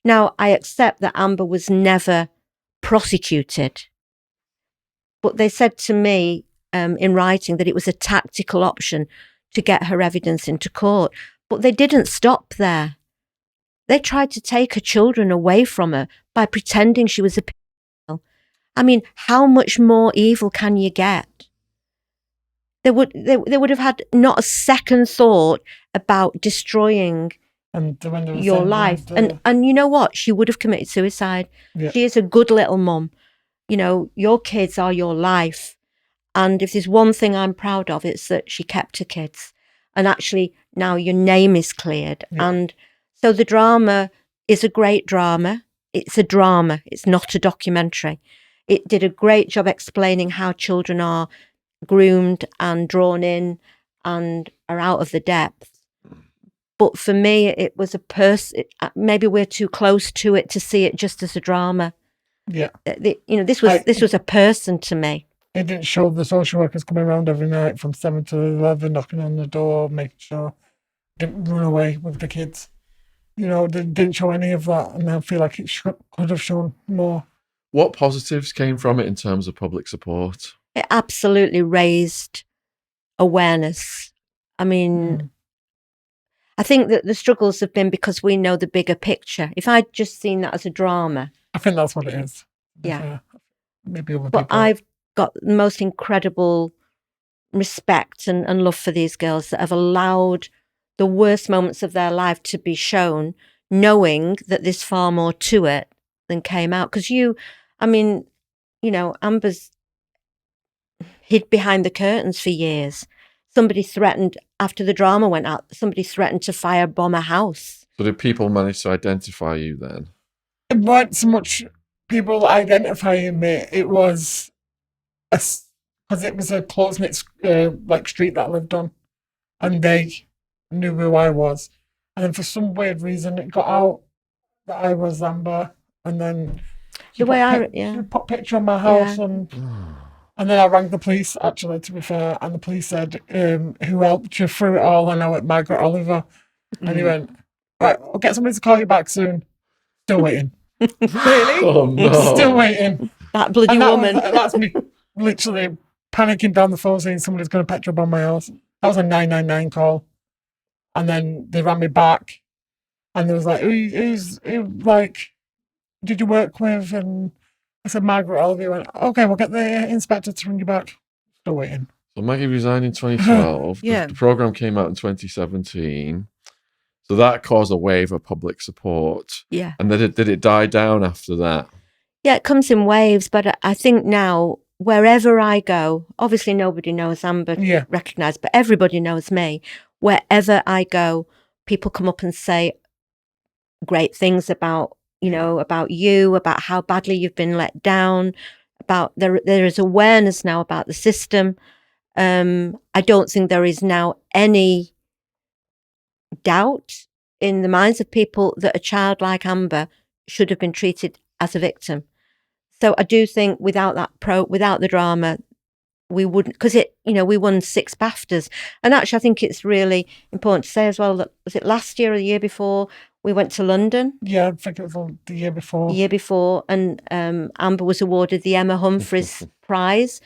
Speaker 3: Now, I accept that Amber was never prosecuted, but they said to me in writing that it was a tactical option to get her evidence into court. But they didn't stop there. They tried to take her children away from her by pretending she was a pedophile. I mean, how much more evil can you get? They would have had not a second thought about destroying your life. And you know what? She would have committed suicide. Yeah. She is a good little mum. Your kids are your life. And if there's one thing I'm proud of, it's that she kept her kids. And actually, now your name is cleared. Yeah. And so the drama is a great drama. It's a drama. It's not a documentary. It did a great job explaining how children are groomed and drawn in and are out of the depth. But for me, it was maybe we're too close to it to see it just as a drama.
Speaker 1: Yeah.
Speaker 3: This was a person to me.
Speaker 1: It didn't show the social workers coming around every night from 7 to 11, knocking on the door, making sure didn't run away with the kids. they didn't show any of that, and I feel like it could have shown more.
Speaker 4: What positives came from it in terms of public support?
Speaker 3: It absolutely raised awareness. I mean, I think that the struggles have been because we know the bigger picture. If I'd just seen that as a drama,
Speaker 1: I think that's what it is.
Speaker 3: yeah.
Speaker 1: Maybe other
Speaker 3: But
Speaker 1: people.
Speaker 3: I've got the most incredible respect and love for these girls that have allowed the worst moments of their life to be shown, knowing that there's far more to it than came out. Because Amber's hid behind the curtains for years. Somebody threatened, after the drama went out, somebody threatened to firebomb a house.
Speaker 4: So did people manage to identify you then?
Speaker 1: It weren't so much people identifying me. It was because it was a close-knit street that I lived on, and they knew who I was. And then for some weird reason, it got out that I was Amber, and then she put a picture on my house, and then I rang the police, actually, to be fair, and the police said, who helped you through it all? And I went, Maggie Oliver. And he went, right, I'll get somebody to call you back soon. Still waiting.
Speaker 2: Really?
Speaker 4: Oh no!
Speaker 1: Still waiting.
Speaker 3: That bloody woman.
Speaker 1: That's me literally panicking down the phone saying somebody's going to petrol bomb my house. That was a 999 call. And then they rang me back, and they was like, who did you work with? And I said, Margaret Oliver. Went, okay, we'll get the inspector to ring you back. Still waiting.
Speaker 4: So Maggie resigned in 2012.
Speaker 2: Yeah.
Speaker 4: The program came out in 2017. So that caused a wave of public support.
Speaker 3: Yeah.
Speaker 4: And then did it die down after that?
Speaker 3: Yeah, it comes in waves, but I think now, wherever I go, obviously nobody knows Amber recognised, but everybody knows me. Wherever I go, people come up and say great things about you, about how badly you've been let down, about there is awareness now about the system. I don't think there is now any doubt in the minds of people that a child like Amber should have been treated as a victim. So I do think without the drama, we wouldn't, because we won 6 BAFTAs. And actually, I think it's really important to say as well that, was it last year or the year before, we went to London?
Speaker 1: Yeah, I think it was the year before.
Speaker 3: The year before, and Amber was awarded the Emma Humphreys Prize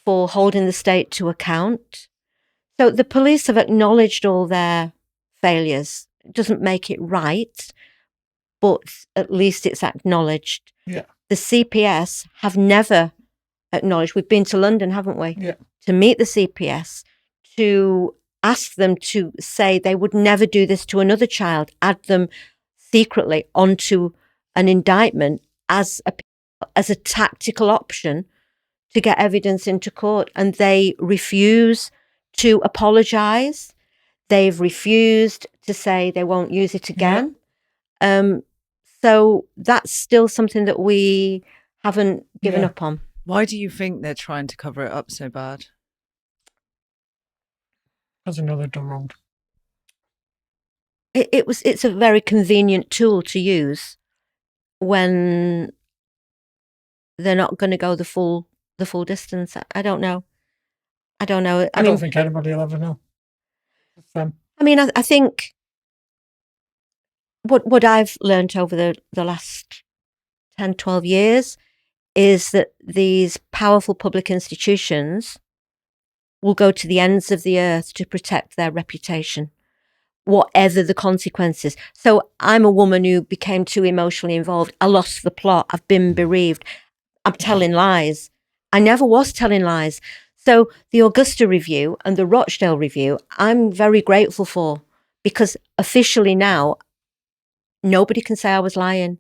Speaker 3: for holding the state to account. So the police have acknowledged all their failures. It doesn't make it right, but at least it's acknowledged.
Speaker 1: Yeah.
Speaker 3: The CPS have never acknowledged. We've been to London, haven't we?
Speaker 1: Yeah.
Speaker 3: To meet the CPS, to ask them to say they would never do this to another child, add them secretly onto an indictment as a tactical option to get evidence into court. And they refuse to apologise. They've refused to say they won't use it again. Yeah. So that's still something that we haven't given up on.
Speaker 2: Why do you think they're trying to cover it up so bad?
Speaker 1: Because I know they've done wrong.
Speaker 3: It's a very convenient tool to use when they're not going to go the full distance. I don't know. I don't
Speaker 1: think anybody will ever know.
Speaker 3: I think what I've learned over the last 10, 12 years is that these powerful public institutions will go to the ends of the earth to protect their reputation, whatever the consequences. So I'm a woman who became too emotionally involved. I lost the plot. I've been bereaved. I'm telling lies. I never was telling lies. So the Augusta review and the Rochdale review, I'm very grateful for, because officially now, nobody can say I was lying.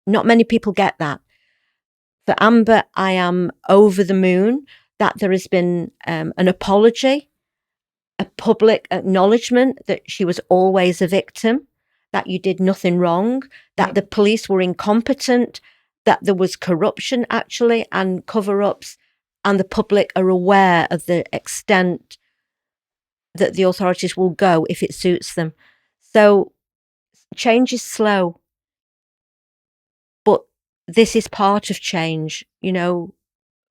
Speaker 3: Not many people get that. For Amber, I am over the moon that there has been an apology, a public acknowledgement that she was always a victim, that you did nothing wrong, that the police were incompetent, that there was corruption actually and cover-ups, and the public are aware of the extent that the authorities will go if it suits them. So change is slow, but this is part of change,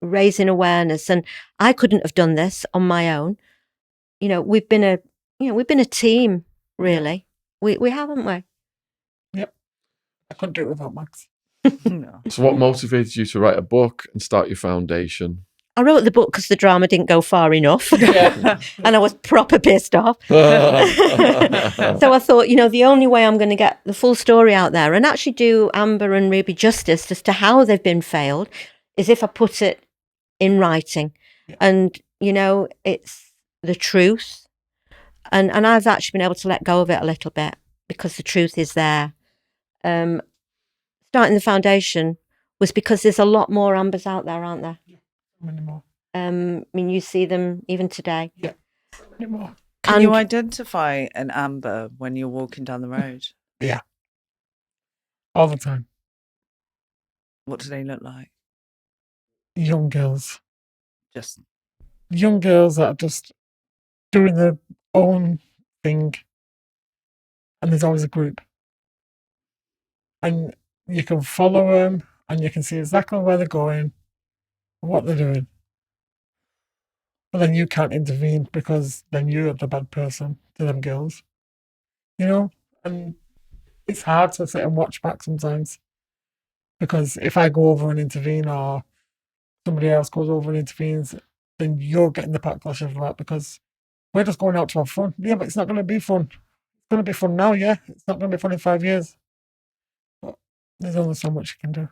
Speaker 3: raising awareness. And I couldn't have done this on my own. We've been a team, really. We haven't we?
Speaker 1: couldn't do it without Max.
Speaker 2: No.
Speaker 4: So what motivated you to write a book and start your foundation?
Speaker 3: I wrote the book because the drama didn't go far enough.
Speaker 1: Yeah.
Speaker 3: And I was proper pissed off. So I thought, the only way I'm going to get the full story out there and actually do Amber and Ruby justice as to how they've been failed is if I put it in writing.
Speaker 1: Yeah.
Speaker 3: And, it's the truth. And I've actually been able to let go of it a little bit because the truth is there. Starting the foundation was because there's a lot more Ambers out there, aren't there?
Speaker 1: Many more.
Speaker 3: You see them even today.
Speaker 1: Yeah. Many more.
Speaker 2: Can you identify an Amber when you're walking down the road?
Speaker 1: Yeah. All the time.
Speaker 2: What do they look like?
Speaker 1: Young girls.
Speaker 2: Just
Speaker 1: Young girls that are just doing their own thing. And there's always a group. And you can follow them and you can see exactly where they're going, what they're doing. But then you can't intervene because then you're the bad person to them girls. And it's hard to sit and watch back sometimes. Because if I go over and intervene or somebody else goes over and intervenes, then you're getting the backlash of that because we're just going out to have fun. Yeah, but it's not going to be fun. It's going to be fun now, yeah. It's not going to be fun in 5 years. But there's only so much you can do.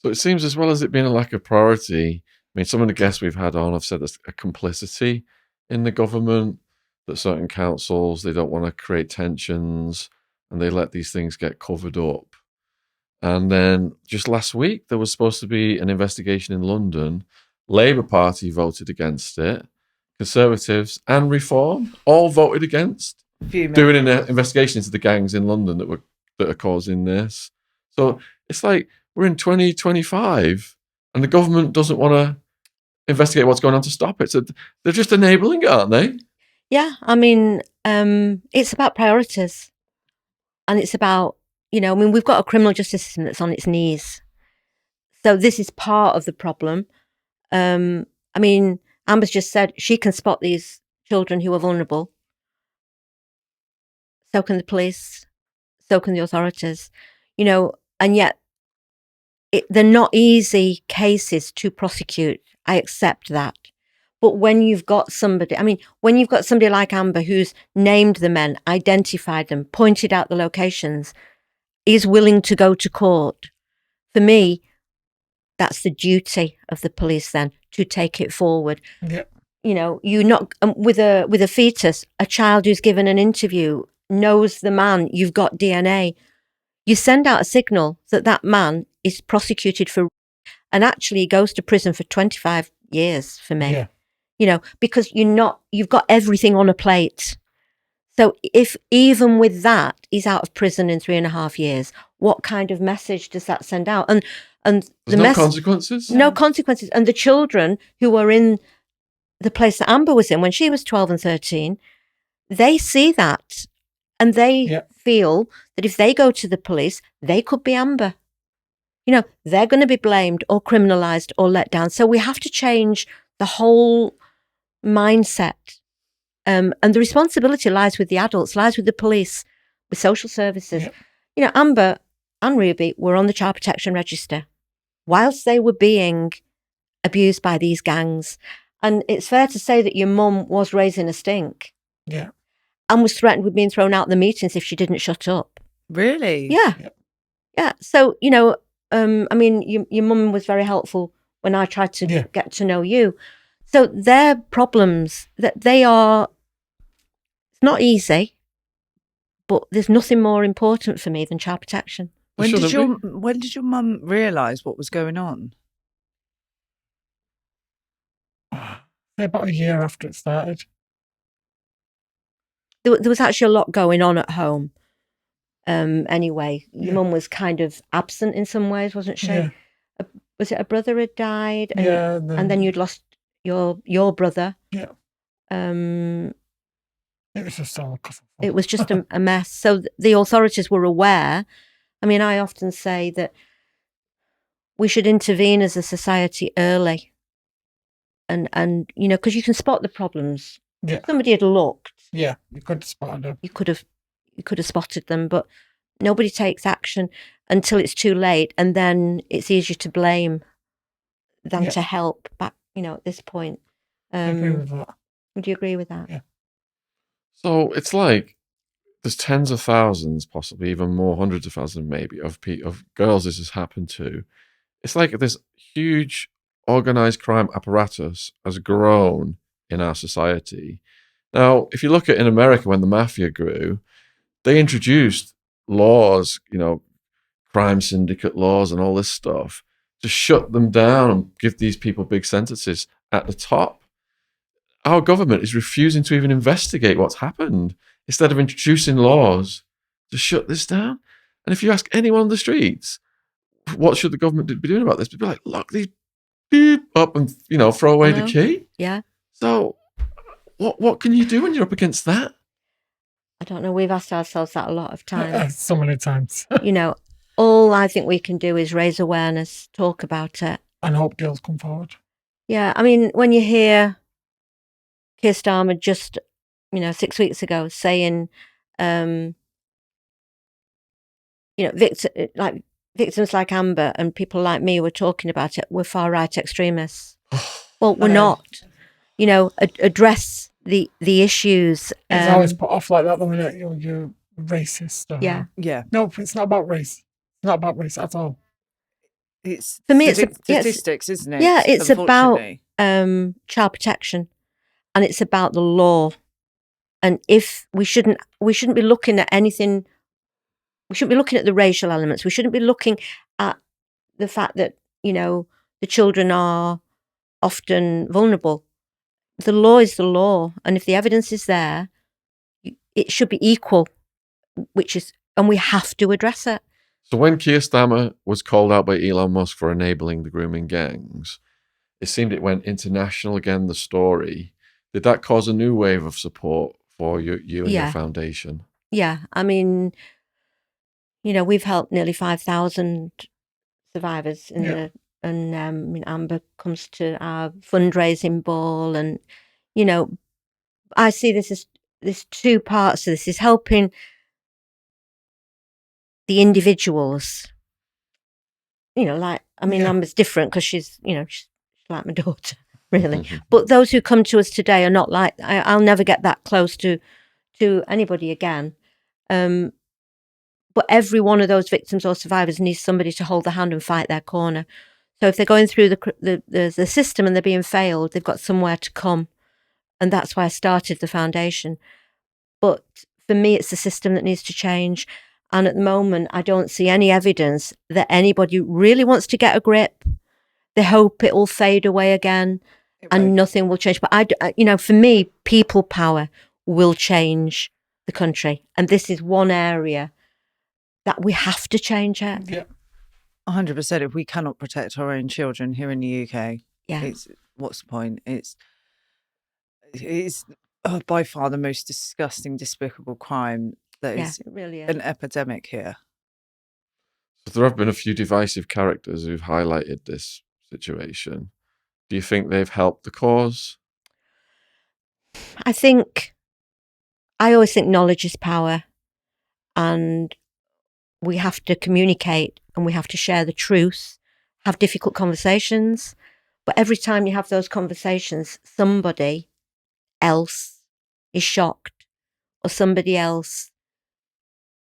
Speaker 4: So it seems, as well as it being a lack of priority, some of the guests we've had on have said there's a complicity in the government, that certain councils, they don't want to create tensions and they let these things get covered up. And then just last week, there was supposed to be an investigation in London. Labour Party voted against it. Conservatives and Reform all voted against doing an investigation into the gangs in London that are causing this. So it's like we're in 2025 and the government doesn't want to investigate what's going on to stop it. So they're just enabling it, aren't they?
Speaker 3: Yeah, it's about priorities. And it's about, we've got a criminal justice system that's on its knees. So this is part of the problem. Amber's just said she can spot these children who are vulnerable. So can the police. So can the authorities. And yet they're not easy cases to prosecute. I accept that. But when you've got somebody like Amber who's named the men, identified them, pointed out the locations, is willing to go to court, for me, that's the duty of the police then to take it forward.
Speaker 1: Yeah.
Speaker 3: You're not with a fetus, a child who's given an interview, knows the man, you've got DNA. You send out a signal that man is prosecuted for, and actually goes to prison for 25 years for me.
Speaker 1: Yeah.
Speaker 3: Because you've got everything on a plate. So if even with that, he's out of prison in 3.5 years, what kind of message does that send out? And
Speaker 4: There's no consequences?
Speaker 3: No consequences. And the children who are in the place that Amber was in when she was 12 and 13, they see that and they feel that if they go to the police, they could be Amber. They're going to be blamed or criminalised or let down. So we have to change the whole mindset. And the responsibility lies with the adults, lies with the police, with social services.
Speaker 1: Yeah.
Speaker 3: Amber and Ruby were on the child protection register whilst they were being abused by these gangs. And it's fair to say that your mum was raising a stink.
Speaker 1: Yeah.
Speaker 3: And was threatened with being thrown out of the meetings if she didn't shut up.
Speaker 2: Really?
Speaker 3: Yeah. Yeah. So, your mum was very helpful when I tried to get to know you. So their problems, that they are, it's not easy, but there's nothing more important for me than child protection.
Speaker 2: When did your mum realise what was going on?
Speaker 1: About a year after it started.
Speaker 3: There was actually a lot going on at home. Anyway, your mum was kind of absent in some ways, wasn't she?
Speaker 1: Yeah.
Speaker 3: Was it a brother had died?
Speaker 1: And
Speaker 3: then you'd lost your brother.
Speaker 1: Yeah. It was just all
Speaker 3: it was just a mess. So the authorities were aware. I often say that we should intervene as a society early, and because you can spot the problems.
Speaker 1: Yeah.
Speaker 3: If somebody had looked.
Speaker 1: Yeah, you could have spotted them.
Speaker 3: You could have spotted them, but Nobody takes action until it's too late, and then it's easier to blame than
Speaker 1: Yeah.
Speaker 3: to help back, at this point.
Speaker 1: I agree with that.
Speaker 3: Would you agree with that?
Speaker 1: Yeah.
Speaker 4: So it's like there's tens of thousands, possibly even more, hundreds of thousands maybe, of girls this has happened to. It's like this huge organized crime apparatus has grown in our society. Now, if you look at in America when the mafia grew, they introduced laws, crime syndicate laws and all this stuff to shut them down and give these people big sentences at the top. Our government is refusing to even investigate what's happened instead of introducing laws to shut this down. And if you ask anyone on the streets, what should the government be doing about this? They'd be like, lock these beep up and, throw away the key.
Speaker 3: Yeah.
Speaker 4: So what can you do when you're up against that?
Speaker 3: I don't know. We've asked ourselves that a lot of times.
Speaker 1: So many times.
Speaker 3: All I think we can do is raise awareness, talk about it.
Speaker 1: And hope girls come forward.
Speaker 3: Yeah. I mean, when you hear Keir Starmer just, 6 weeks ago saying, victims like Amber and people like me were talking about it, we're far right extremists. Well, we're not. Address the issues.
Speaker 1: It's always put off like that, though, isn't it? You're racist.
Speaker 2: Yeah.
Speaker 1: No, it's not about race. It's not about race at all.
Speaker 2: It's
Speaker 3: for me, it's
Speaker 2: statistics, isn't it?
Speaker 3: Yeah, it's about child protection, and it's about the law. And if we shouldn't be looking at anything. We shouldn't be looking at the racial elements. We shouldn't be looking at the fact that the children are often vulnerable. The law is the law, and if the evidence is there, it should be equal. And we have to address it.
Speaker 4: So when Keir Starmer was called out by Elon Musk for enabling the grooming gangs, it seemed it went international again, the story. Did that cause a new wave of support for you and your foundation?
Speaker 3: Yeah. I mean, we've helped nearly 5,000 survivors and Amber comes to our fundraising ball, and, I see this as there's two parts to this. Is helping the individuals, Amber's different because she's like my daughter, really. But those who come to us today are not like, I'll never get that close to anybody again. But every one of those victims or survivors needs somebody to hold their hand and fight their corner. So if they're going through the system and they're being failed, they've got somewhere to come. And that's why I started the foundation. But for me, it's the system that needs to change. And at the moment, I don't see any evidence that anybody really wants to get a grip. They hope it will fade away again and nothing will change. But for me, people power will change the country. And this is one area that we have to change it.
Speaker 1: Yeah.
Speaker 2: 100%. If we cannot protect our own children here in the UK, what's the point? It's by far the most disgusting, despicable crime that is
Speaker 3: it really is
Speaker 2: an epidemic here.
Speaker 4: So there have been a few divisive characters who've highlighted this situation. Do you think they've helped the cause?
Speaker 3: I always think knowledge is power, and we have to communicate and we have to share the truth, have difficult conversations. But every time you have those conversations, somebody else is shocked or somebody else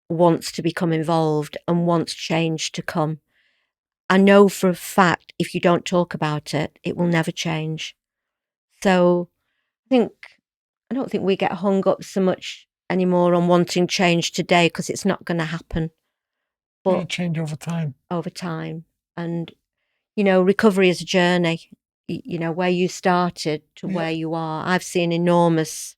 Speaker 3: wants to become involved and wants change to come. I know for a fact if you don't talk about it, it will never change. So I don't think we get hung up so much anymore on wanting change today because it's not going to happen. But
Speaker 1: it'll change over time.
Speaker 3: And, recovery is a journey, where you started to where you are. I've seen enormous,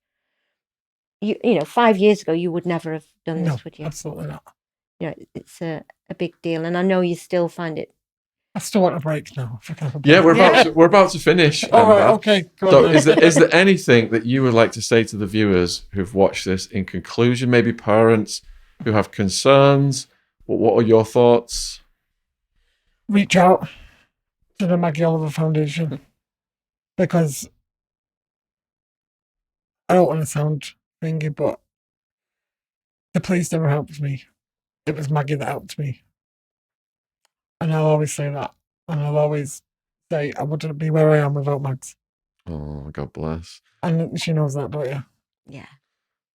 Speaker 3: 5 years ago, you would never have done this, would you?
Speaker 1: Absolutely not.
Speaker 3: It's a big deal. And I know you still find it.
Speaker 1: I still want a break now.
Speaker 4: Yeah, we're about to finish.
Speaker 1: All right, okay.
Speaker 4: So is there anything that you would like to say to the viewers who've watched this in conclusion, maybe parents who have concerns? What are your thoughts?
Speaker 1: Reach out to the Maggie Oliver Foundation, because I don't want to sound thingy, but the police never helped me. it was Maggie that helped me. And I'll always say that. And I'll always say I wouldn't be where I am without Mags.
Speaker 4: Oh, God bless.
Speaker 1: And she knows that, don't you?
Speaker 3: Yeah.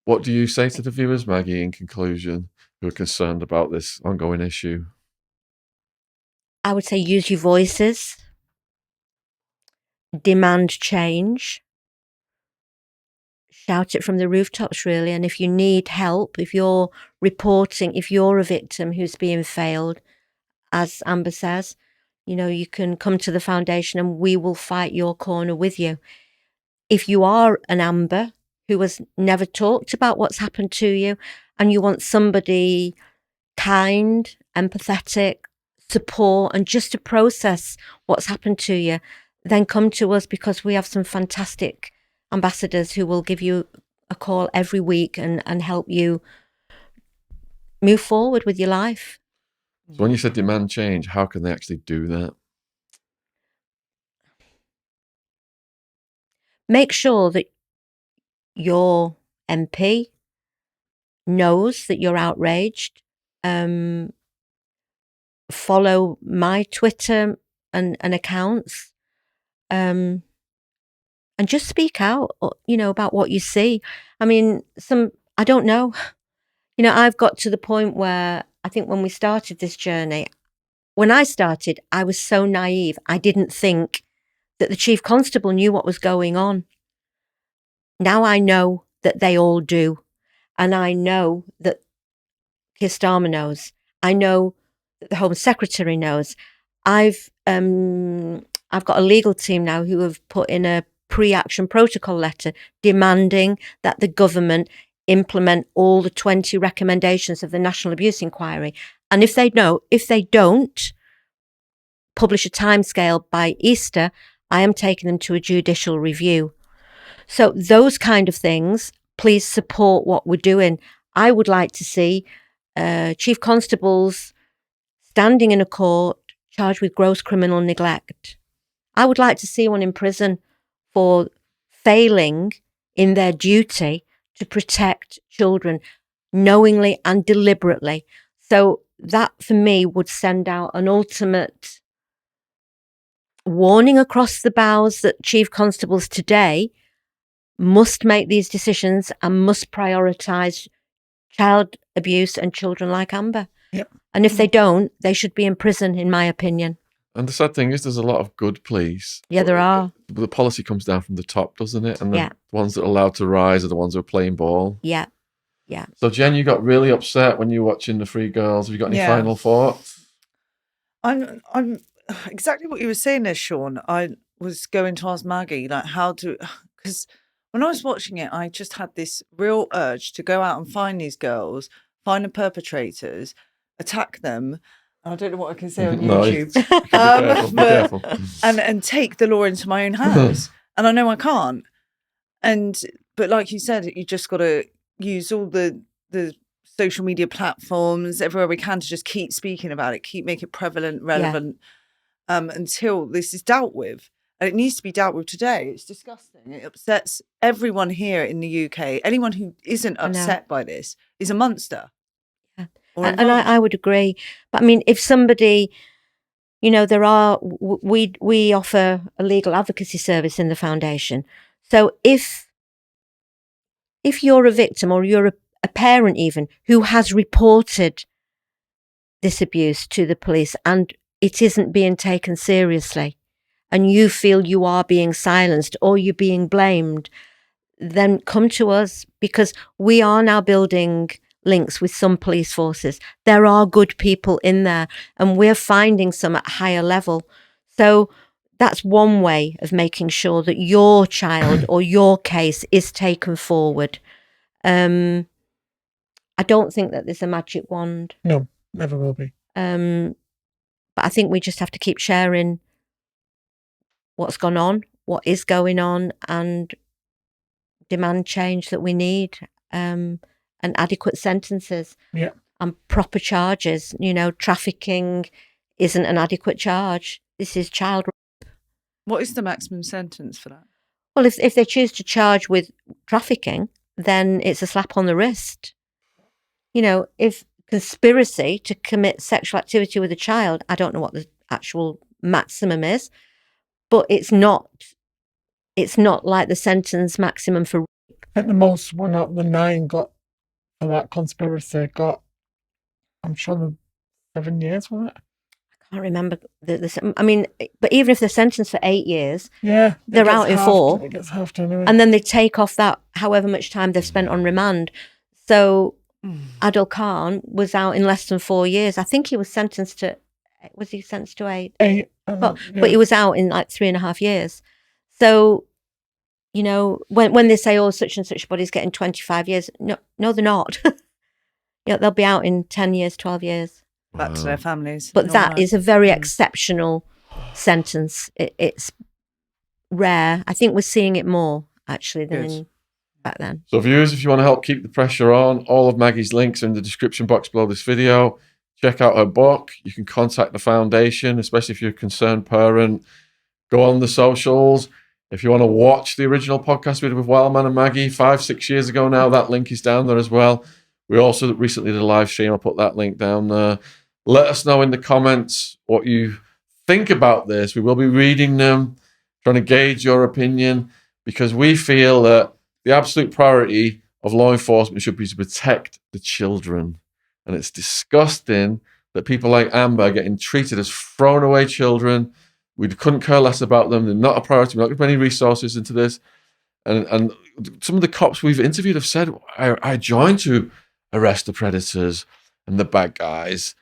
Speaker 4: What do you say to the viewers, Maggie, in conclusion, who are concerned about this ongoing issue?
Speaker 3: I would say use your voices, demand change, shout it from the rooftops, really. And if you need help, if you're reporting, if you're a victim who's being failed, as Amber says, you can come to the foundation and we will fight your corner with you. If you are an Amber who has never talked about what's happened to you and you want somebody kind, empathetic, support, and just to process what's happened to you, then come to us, because we have some fantastic ambassadors who will give you a call every week and help you move forward with your life.
Speaker 4: So when you said demand change, how can they actually do that?
Speaker 3: Make sure that your MP knows that you're outraged. Follow my Twitter and accounts, and just speak out, about what you see. I mean, I don't know. I've got to the point where I think when we started this journey, when I started, I was so naive. I didn't think that the chief constable knew what was going on. Now I know that they all do. And I know that Keir Starmer knows. I know that the Home Secretary knows. I've got a legal team now who have put in a pre-action protocol letter demanding that the government implement all the 20 recommendations of the National Abuse Inquiry. And if they don't publish a timescale by Easter, I am taking them to a judicial review. So those kind of things, please support what we're doing. I would like to see chief constables standing in a court charged with gross criminal neglect. I would like to see one in prison for failing in their duty to protect children knowingly and deliberately. So that, for me, would send out an ultimate warning across the bows that chief constables today must make these decisions and must prioritise child abuse and children like Amber.
Speaker 1: Yep.
Speaker 3: And if they don't, they should be in prison, in my opinion.
Speaker 4: And the sad thing is there's a lot of good police.
Speaker 3: Yeah, there are.
Speaker 4: The policy comes down from the top, doesn't it? And the
Speaker 3: Yeah.
Speaker 4: ones that are allowed to rise are the ones who are playing ball.
Speaker 3: Yeah. Yeah.
Speaker 4: So, Jen, you got really upset when you were watching The Three Girls. Have you got any final thoughts?
Speaker 2: I'm exactly what you were saying there, Sean. I was going to ask Maggie, like, because when I was watching it, I just had this real urge to go out and find these girls, find the perpetrators, attack them. I don't know what I can say on YouTube.
Speaker 4: Be careful.
Speaker 2: And take the law into my own hands. And I know I can't. But like you said, you just got to use all the social media platforms everywhere we can to just keep speaking about it, keep making it prevalent, relevant, until this is dealt with. And it needs to be dealt with today. It's disgusting. It upsets everyone here in the UK. Anyone who isn't upset by this is a monster.
Speaker 3: Yeah. And I would agree. But I mean, if somebody, we offer a legal advocacy service in the foundation. So if you're a victim, or you're a parent even, who has reported this abuse to the police and it isn't being taken seriously, and you feel you are being silenced or you're being blamed, then come to us, because we are now building links with some police forces. There are good people in there, and we're finding some at higher level. So that's one way of making sure that your child or your case is taken forward. I don't think that there's a magic wand.
Speaker 1: No, never will be.
Speaker 3: But I think we just have to keep sharing what's gone on, what is going on, and demand change that we need, and adequate sentences.
Speaker 1: Yeah.
Speaker 3: And proper charges. Trafficking isn't an adequate charge. This is child rape.
Speaker 2: What is the maximum sentence for that?
Speaker 3: Well, if they choose to charge with trafficking, then it's a slap on the wrist. Because conspiracy to commit sexual activity with a child. I don't know what the actual maximum is, but it's not like the sentence maximum for.
Speaker 1: I think the most one out of the 9 got for that conspiracy I'm sure the 7 years, was it?
Speaker 3: I can't remember I mean, but even if they're sentenced for 8 years,
Speaker 1: Yeah,
Speaker 3: they're out in 4.
Speaker 1: It gets halved anyway.
Speaker 3: And then they take off that however much time they've spent on remand. So Adil Khan was out in less than 4 years. I think he was sentenced to 8?
Speaker 1: 8.
Speaker 3: But he was out in like 3.5 years. So, you know, when they say, oh, such and such body's getting 25 years, no, they're not. They'll be out in 10 years, 12 years.
Speaker 2: Back to their families.
Speaker 3: But that is a very exceptional sentence. It's rare. I think we're seeing it more, actually, than back then.
Speaker 4: So viewers, if you want to help keep the pressure on, all of Maggie's links are in the description box below this video. Check out her book. You can contact the foundation, especially if you're a concerned parent. Go on the socials. If you want to watch the original podcast we did with Wildman and Maggie 5-6 years ago now, that link is down there as well. We also recently did a live stream. I'll put that link down there. Let us know in the comments what you think about this. We will be reading them, trying to gauge your opinion, because we feel that the absolute priority of law enforcement should be to protect the children. And it's disgusting that people like Amber are getting treated as thrown away children. We couldn't care less about them. They're not a priority. We're not going to put any resources into this. And some of the cops we've interviewed have said, I joined to arrest the predators and the bad guys.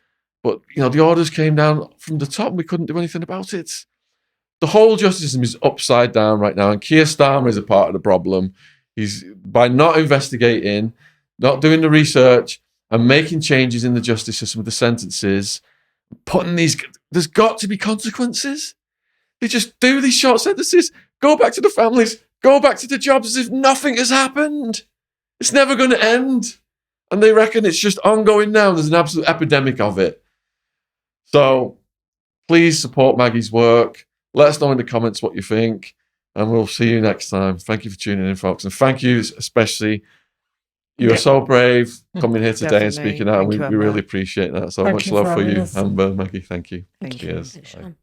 Speaker 4: But, you know, the orders came down from the top and we couldn't do anything about it. The whole justice system is upside down right now. And Keir Starmer is a part of the problem. He's, by not investigating, not doing the research and making changes in the justice system with the sentences, putting these, there's got to be consequences. They just do these short sentences, go back to the families, go back to the jobs as if nothing has happened. It's never going to end. And they reckon it's just ongoing now. There's an absolute epidemic of it. So please support Maggie's work. Let us know in the comments what you think. And we'll see you next time. Thank you for tuning in, folks. And thank you especially. You are so brave coming here today and speaking out. We really appreciate that. So much love for you, Amber, Maggie. Thank you.
Speaker 3: Thank you.
Speaker 4: Cheers. Bye.